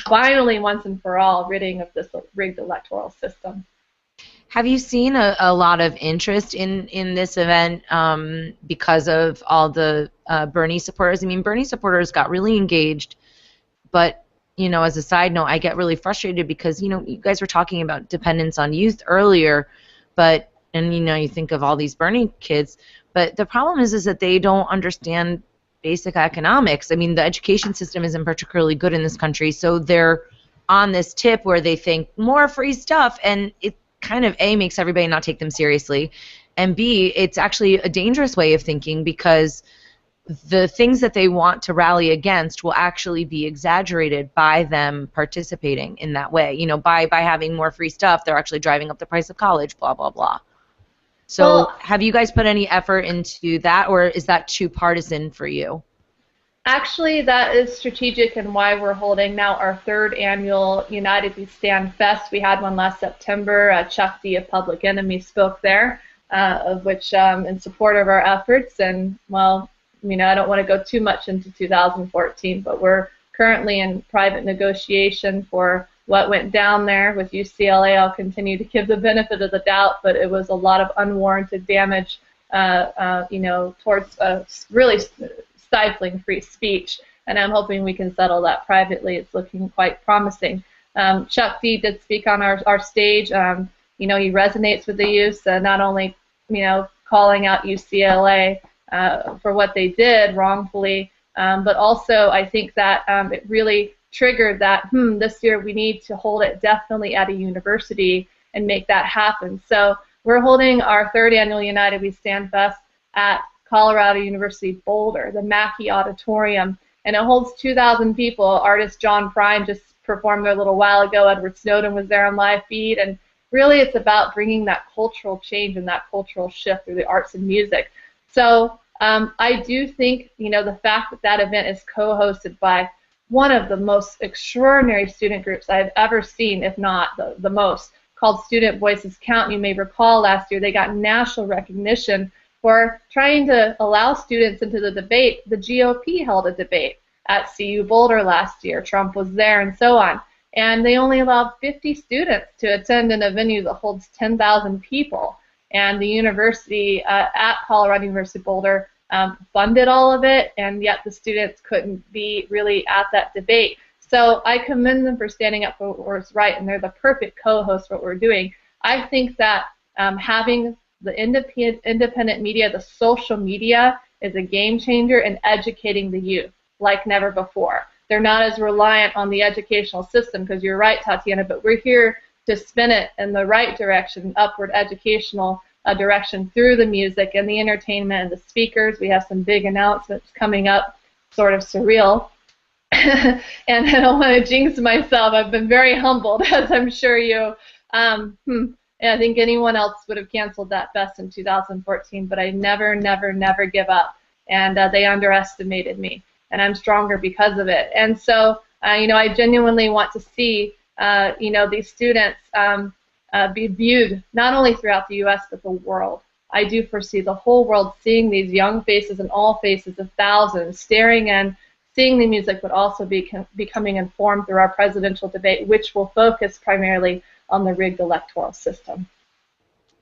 finally, once and for all, ridding of this rigged electoral system. Have you seen a lot of interest in this event because of all the Bernie supporters? I mean, Bernie supporters got really engaged, but, you know, as a side note, I get really frustrated because, you know, you guys were talking about dependence on youth earlier, and you know, you think of all these Bernie kids, but the problem is that they don't understand basic economics. I mean, the education system isn't particularly good in this country, so they're on this tip where they think more free stuff, and it kind of A, makes everybody not take them seriously, and B, it's actually a dangerous way of thinking because the things that they want to rally against will actually be exaggerated by them participating in that way. You know, by having more free stuff, they're actually driving up the price of college, blah, blah, blah. So well, have you guys put any effort into that, or is that too partisan for you? Actually, that is strategic and why we're holding now our 3rd annual United We Stand Fest. We had one last September. Chuck D of Public Enemy spoke there, of which in support of our efforts. And, well, you know, I don't want to go too much into 2014, but we're currently in private negotiation for what went down there with UCLA. I'll continue to give the benefit of the doubt, but it was a lot of unwarranted damage, towards really stifling free speech. And I'm hoping we can settle that privately. It's looking quite promising. Chuck D did speak on our stage. He resonates with the youth, not only, calling out UCLA for what they did wrongfully, but also I think that it really triggered that, this year we need to hold it definitely at a university and make that happen. So we're holding our 3rd annual United We Stand Fest at Colorado University Boulder, the Mackey Auditorium, and it holds 2,000 people. Artist John Prine just performed there a little while ago. Edward Snowden was there on live feed, and really it's about bringing that cultural change and that cultural shift through the arts and music. So I do think, the fact that that event is co-hosted by one of the most extraordinary student groups I've ever seen, if not the most, called Student Voices Count. You may recall last year they got national recognition for trying to allow students into the debate. The GOP held a debate at CU Boulder last year. Trump was there and so on. And they only allowed 50 students to attend in a venue that holds 10,000 people. And the university at Colorado University Boulder funded all of it, and yet the students couldn't be really at that debate. So I commend them for standing up for what's right, and they're the perfect co-host for what we're doing. I think that having the independent media, the social media, is a game changer in educating the youth like never before. They're not as reliant on the educational system, because you're right, Tatiana, but we're here to spin it in the right direction, upward educational direction through the music and the entertainment and the speakers. We have some big announcements coming up, sort of surreal. And I don't want to jinx myself. I've been very humbled, as I'm sure you. I think anyone else would have canceled that fest in 2014, but I never, never, never give up. And they underestimated me, and I'm stronger because of it. And so, I genuinely want to see, these students be viewed not only throughout the U.S. but the world. I do foresee the whole world seeing these young faces and all faces of thousands staring and seeing the music, but also becoming informed through our presidential debate, which will focus primarily on the rigged electoral system.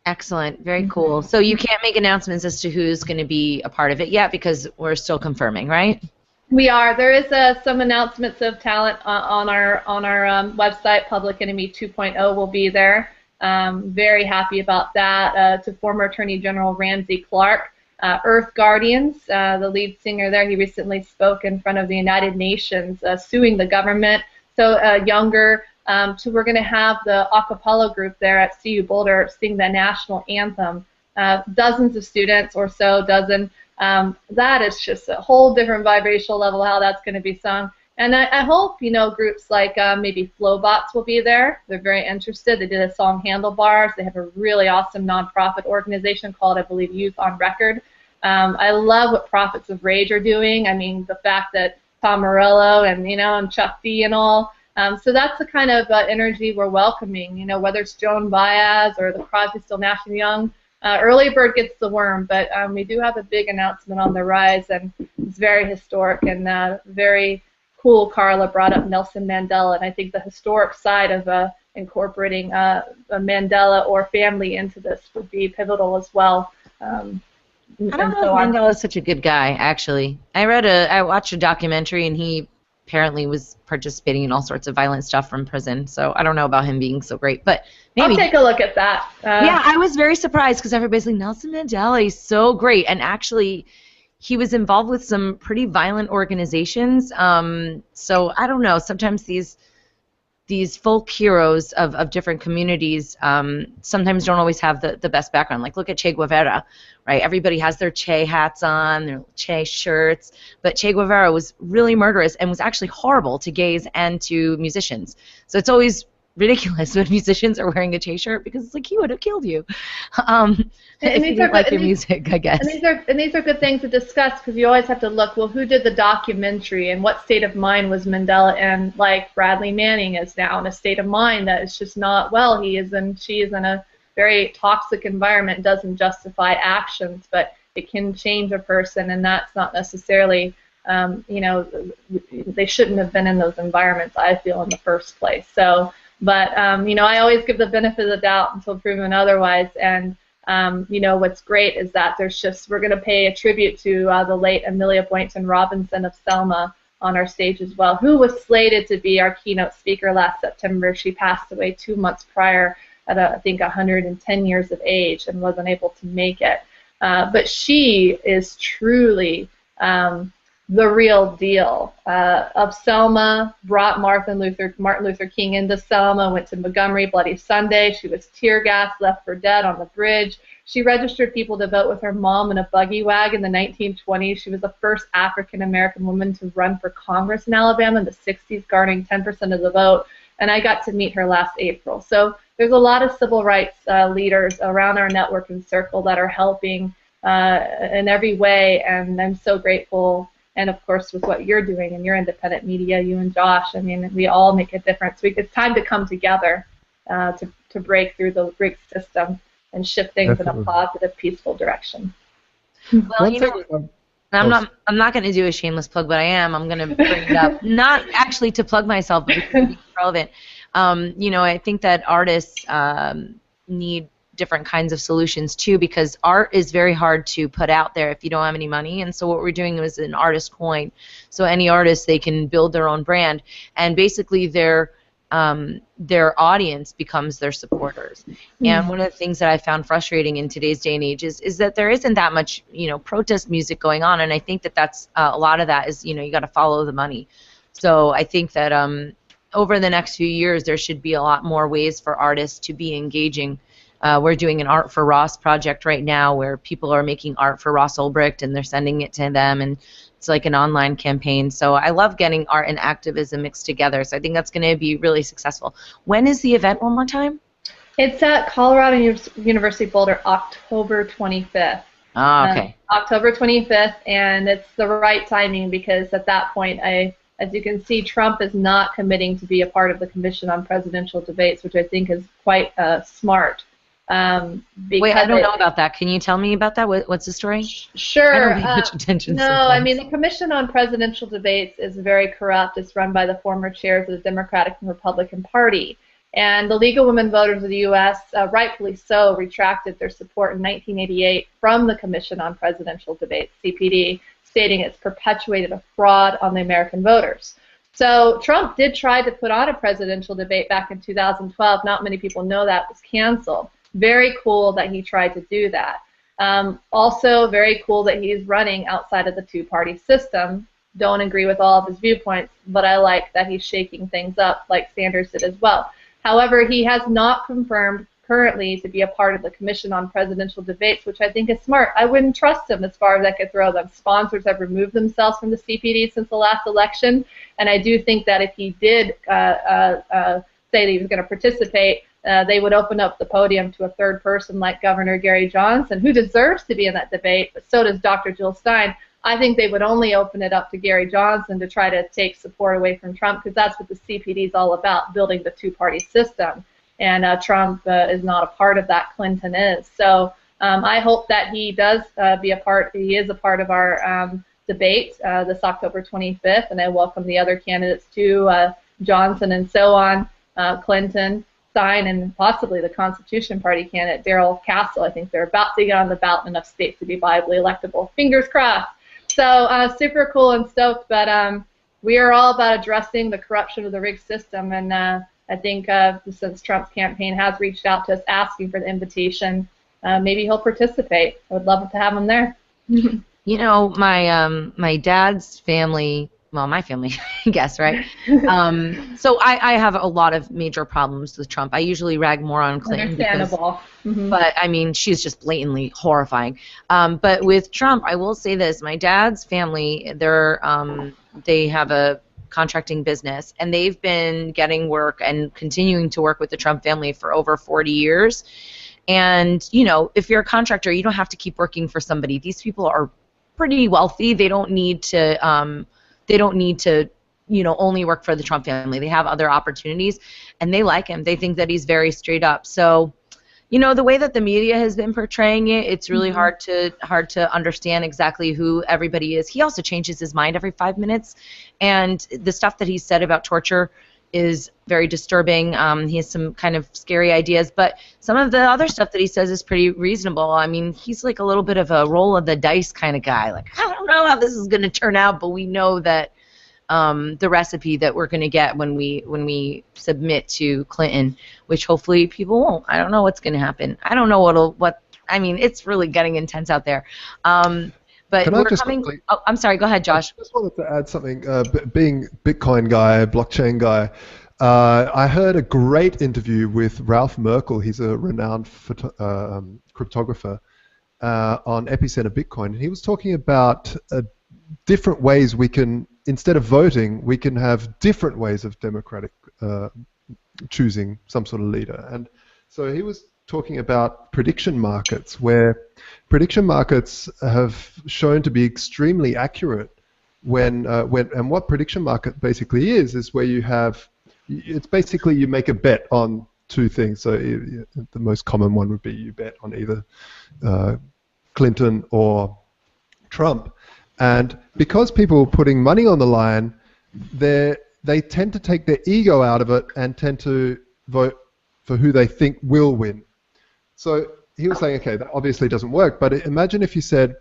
Excellent. Very cool. So you can't make announcements as to who's going to be a part of it yet, because we're still confirming, right? We are. There is some announcements of talent on our website. Public Enemy 2.0 will be there. Very happy about that. To former Attorney General Ramsey Clark, Earth Guardians, the lead singer there, he recently spoke in front of the United Nations, suing the government. So younger. So we're going to have the a cappella group there at CU Boulder sing the national anthem. Dozens of students or so, dozen. That is just a whole different vibrational level how that's going to be sung. And I hope, groups like maybe Flowbots will be there. They're very interested. They did a song Handlebars. They have a really awesome nonprofit organization called, I believe, Youth on Record. I love what Prophets of Rage are doing. I mean, the fact that Tom Morello and, and Chuck D and all. So that's the kind of energy we're welcoming, whether it's Joan Baez or the Crosby, Still, Nash & Young. Early bird gets the worm, but we do have a big announcement on the rise, and it's very historic and very cool. Carla brought up Nelson Mandela, and I think the historic side of incorporating a Mandela or family into this would be pivotal as well. I don't know if Mandela's such a good guy, actually. I watched a documentary, and he apparently was participating in all sorts of violent stuff from prison, so I don't know about him being so great, but maybe. I'll take a look at that. Yeah, I was very surprised because everybody's like, Nelson Mandela, he's so great, and actually he was involved with some pretty violent organizations, so I don't know, sometimes these folk heroes of different communities sometimes don't always have the best background. Like, look at Che Guevara, right? Everybody has their Che hats on, their Che shirts, but Che Guevara was really murderous and was actually horrible to gays and to musicians. So it's always ridiculous when musicians are wearing a Che shirt, because it's like, he would have killed you if you didn't like your music, I guess. And these are good things to discuss, because you always have to look, well, who did the documentary and what state of mind was Mandela in? Like Bradley Manning is now in a state of mind that is just not well. She is in a very toxic environment. Doesn't justify actions, but it can change a person, and that's not necessarily you know, they shouldn't have been in those environments, I feel, in the first place. So, but, you know, I always give the benefit of the doubt until proven otherwise. And, you know, what's great is that we're going to pay a tribute to the late Amelia Boynton Robinson of Selma on our stage as well, who was slated to be our keynote speaker last September. She passed away 2 months prior at, I think, 110 years of age and wasn't able to make it. But she is truly the real deal of Selma, brought Martin Luther King into Selma, went to Montgomery, Bloody Sunday. She was tear gassed, left for dead on the bridge. She registered people to vote with her mom in a buggy wagon in the 1920s. She was the first African-American woman to run for Congress in Alabama in the 60s, garnering 10% of the vote. And I got to meet her last April. So there's a lot of civil rights leaders around our network and circle that are helping in every way, and I'm so grateful. And of course, with what you're doing in your independent media, you and Josh, I mean, we all make a difference. It's time to come together to break through the rigged system and shift things in a positive, peaceful direction. Well, you know, I'm not going to do a shameless plug, but I'm going to bring it up, not actually to plug myself, but because it's relevant. You know, I think that artists need different kinds of solutions too, because art is very hard to put out there if you don't have any money. And so what we're doing is an artist coin. So any artist, they can build their own brand, and basically their audience becomes their supporters. And one of the things that I found frustrating in today's day and age is that there isn't that much, you know, protest music going on, and I think that that's a lot of that is, you know, you got to follow the money. So I think that over the next few years there should be a lot more ways for artists to be engaging. We're doing an Art for Ross project right now where people are making art for Ross Ulbricht and they're sending it to them, and it's like an online campaign. So I love getting art and activism mixed together. So I think that's going to be really successful. When is the event one more time? It's at Colorado University Boulder, October 25th. Oh, okay. October 25th, and it's the right timing because at that point, as you can see, Trump is not committing to be a part of the Commission on Presidential Debates, which I think is quite smart. Wait, I don't know about that. Can you tell me about that? What's the story? Sure. I don't pay much attention sometimes. I mean, the Commission on Presidential Debates is very corrupt. It's run by the former chairs of the Democratic and Republican Party. And the League of Women Voters of the U.S., rightfully so, retracted their support in 1988 from the Commission on Presidential Debates, CPD, stating it's perpetuated a fraud on the American voters. So Trump did try to put on a presidential debate back in 2012. Not many people know that. It was canceled. Very cool that he tried to do that. Also very cool that he's running outside of the two-party system. Don't agree with all of his viewpoints, but I like that he's shaking things up like Sanders did as well. However, he has not confirmed currently to be a part of the Commission on Presidential Debates, which I think is smart. I wouldn't trust him as far as I could throw them. Sponsors have removed themselves from the CPD since the last election, and I do think that if he did say that he was going to participate, they would open up the podium to a third person like Governor Gary Johnson, who deserves to be in that debate, but so does Dr. Jill Stein. I think they would only open it up to Gary Johnson to try to take support away from Trump, because that's what the CPD is all about, building the two-party system. And Trump is not a part of that. Clinton is. So I hope that he does be a part. He is a part of our debate this October 25th, and I welcome the other candidates too, Johnson and so on, Clinton, Stein, and possibly the Constitution Party candidate Darrell Castle. I think they're about to get on the ballot in enough states to be viably electable. Fingers crossed. So super cool and stoked, but we are all about addressing the corruption of the rigged system, and I think since Trump's campaign has reached out to us asking for the invitation, maybe he'll participate. I would love to have him there. You know, my dad's family, well, my family, I guess, right? So I have a lot of major problems with Trump. I usually rag more on Clinton. Understandable. But, I mean, she's just blatantly horrifying. But with Trump, I will say this. My dad's family, they have a contracting business, and they've been getting work and continuing to work with the Trump family for over 40 years. And, you know, if you're a contractor, you don't have to keep working for somebody. These people are pretty wealthy. They don't need to, you know, only work for the Trump family. They have other opportunities, and they like him. They think that he's very straight up. So, you know, the way that the media has been portraying it, it's really hard to understand exactly who everybody is. He also changes his mind every 5 minutes, and the stuff that he said about torture is very disturbing. He has some kind of scary ideas, but some of the other stuff that he says is pretty reasonable. I mean, he's like a little bit of a roll of the dice kind of guy. Like, I don't know how this is going to turn out, but we know that the recipe that we're going to get when we submit to Clinton, which hopefully people won't. I don't know what's going to happen. I don't know I mean, it's really getting intense out there. But we're coming. Quickly, oh, I'm sorry. Go ahead, Josh. I just wanted to add something. Being Bitcoin guy, blockchain guy, I heard a great interview with Ralph Merkel. He's a renowned cryptographer on Epicenter Bitcoin, and he was talking about different ways we can, instead of voting, we can have different ways of democratic choosing some sort of leader. And so he was talking about prediction markets, where prediction markets have shown to be extremely accurate and what prediction market basically is where you have, it's basically you make a bet on two things. So the most common one would be you bet on either Clinton or Trump. And because people are putting money on the line, they tend to take their ego out of it and tend to vote for who they think will win. So he was saying, okay, that obviously doesn't work, but imagine if you said,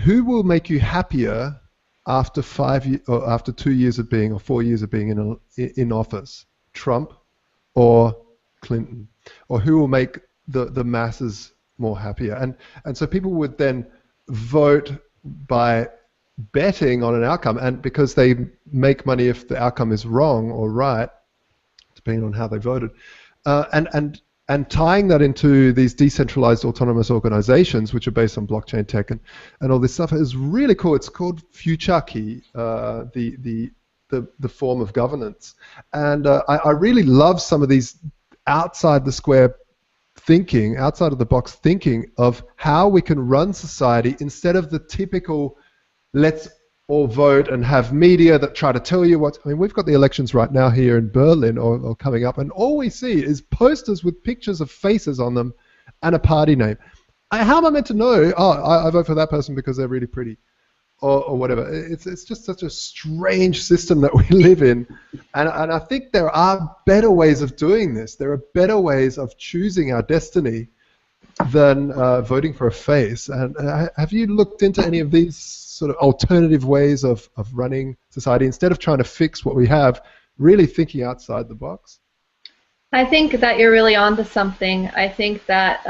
who will make you happier after 2 years of being, or 4 years of being in office, Trump or Clinton? Or who will make the masses more happier? And so people would then vote by betting on an outcome, and because they make money if the outcome is wrong or right, depending on how they voted, and tying that into these decentralized autonomous organizations, which are based on blockchain tech and all this stuff, is really cool. It's called futurarchy, the form of governance. And I really love some of these outside the square thinking, outside of the box thinking of how we can run society instead of the typical let's all vote and have media that try to tell you what. I mean, we've got the elections right now here in Berlin or coming up, and all we see is posters with pictures of faces on them and a party name. How am I meant to know, I vote for that person because they're really pretty or whatever? It's just such a strange system that we live in, and I think there are better ways of doing this. There are better ways of choosing our destiny than voting for a face. And have you looked into any of these sort of alternative ways of running society instead of trying to fix what we have, really thinking outside the box? I think that you're really onto something. I think that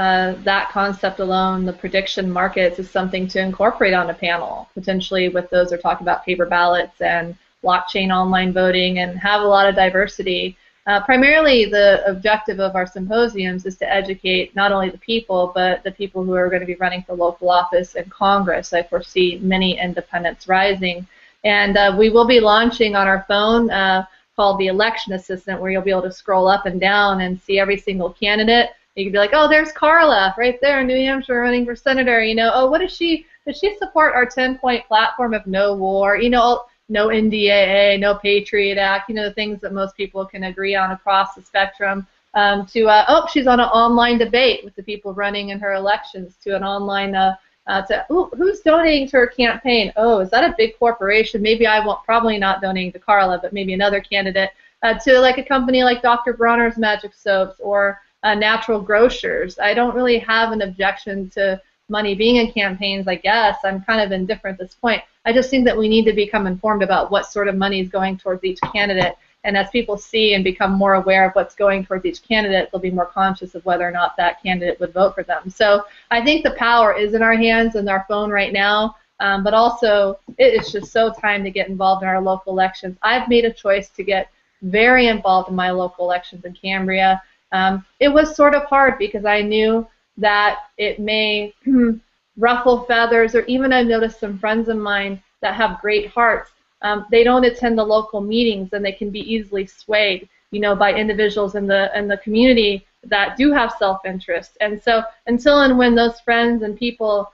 that concept alone, the prediction markets, is something to incorporate on a panel, potentially with those who are talking about paper ballots and blockchain online voting, and have a lot of diversity. Primarily, the objective of our symposiums is to educate not only the people, but the people who are going to be running for local office and Congress. I foresee many independents rising. And we will be launching on our phone called the Election Assistant, where you'll be able to scroll up and down and see every single candidate. You can be like, oh, there's Carla right there in New Hampshire running for senator. You know, oh, what does she support our 10-point platform of no war? You know, no NDAA, no Patriot Act, you know, the things that most people can agree on across the spectrum, oh, she's on an online debate with the people running in her elections, to an online, who's donating to her campaign? Oh, is that a big corporation? Maybe I won't, probably not donating to Carla, but maybe another candidate, to like a company like Dr. Bronner's Magic Soaps or Natural Grocers. I don't really have an objection to money being in campaigns, I guess. I'm kind of indifferent at this point. I just think that we need to become informed about what sort of money is going towards each candidate. And as people see and become more aware of what's going towards each candidate, they'll be more conscious of whether or not that candidate would vote for them. So I think the power is in our hands and our phone right now, but also it's just so time to get involved in our local elections. I've made a choice to get very involved in my local elections in Cambria. It was sort of hard because I knew that it may ruffle feathers, or even I've noticed some friends of mine that have great hearts. They don't attend the local meetings, and they can be easily swayed, you know, by individuals in the community that do have self-interest. And so until and when those friends and people,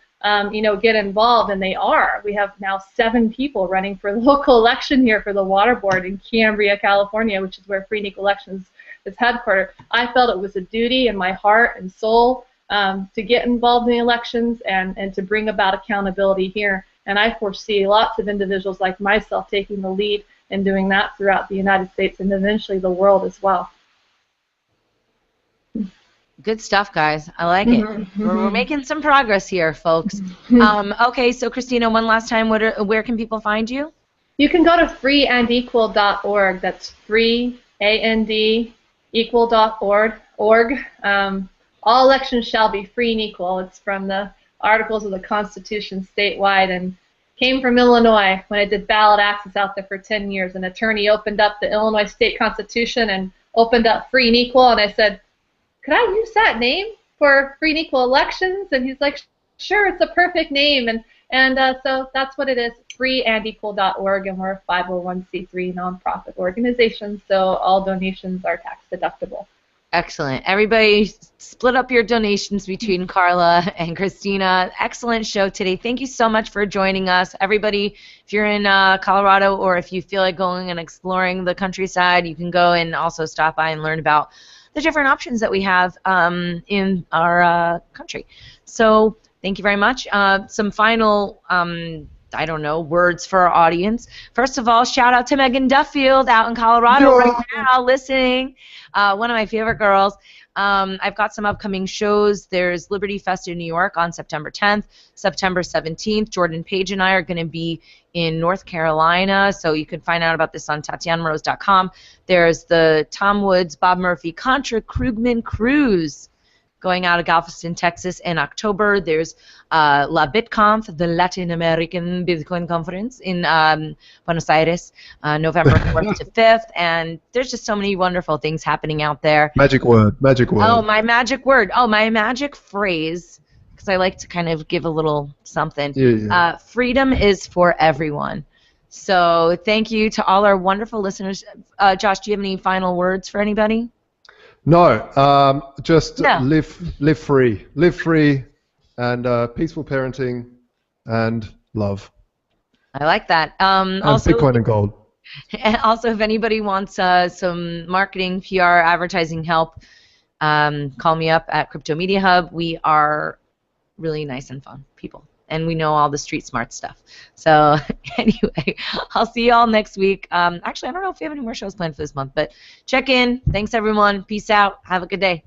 you know, get involved, and they are, we have now 7 people running for the local election here for the water board in Cambria, California, which is where free and equal elections is headquartered. I felt it was a duty in my heart and soul to get involved in the elections and to bring about accountability here. And I foresee lots of individuals like myself taking the lead in doing that throughout the United States and eventually the world as well. Good stuff, guys. I like it. We're making some progress here, folks. Okay, so Christina, one last time, where can people find you? You can go to freeandequal.org. That's free, A-N-D, equal.org. All elections shall be free and equal. It's from the Articles of the Constitution statewide, and came from Illinois when I did ballot access out there for 10 years. An attorney opened up the Illinois State Constitution and opened up free and equal, and I said, could I use that name for free and equal elections? And he's like, sure, it's a perfect name. And so that's what it is, freeandequal.org, and we're a 501c3 nonprofit organization, so all donations are tax deductible. Excellent. Everybody split up your donations between Carla and Christina. Excellent show today. Thank you so much for joining us. Everybody, if you're in Colorado or if you feel like going and exploring the countryside, you can go and also stop by and learn about the different options that we have in our country. So thank you very much. Some final I don't know, words for our audience. First of all, shout out to Megan Duffield out in Colorado right now listening. One of my favorite girls. I've got some upcoming shows. There's Liberty Fest in New York on September 10th, September 17th. Jordan Page and I are going to be in North Carolina, so you can find out about this on TatianaMorose.com. There's the Tom Woods, Bob Murphy, Contra Krugman Cruise going out of Galveston, Texas in October. There's La BitConf, the Latin American Bitcoin Conference in Buenos Aires, November 4th to 5th, and there's just so many wonderful things happening out there. Magic word. Oh, my magic word. Oh, my magic phrase, because I like to kind of give a little something. Yeah. Freedom is for everyone. So thank you to all our wonderful listeners. Josh, do you have any final words for anybody? No, just live free. Live free and peaceful parenting and love. I like that. And also, Bitcoin and gold. And also, if anybody wants some marketing, PR, advertising help, call me up at Crypto Media Hub. We are really nice and fun people, and we know all the street smart stuff. So anyway, I'll see you all next week. Actually, I don't know if we have any more shows planned for this month, but check in. Thanks, everyone. Peace out. Have a good day.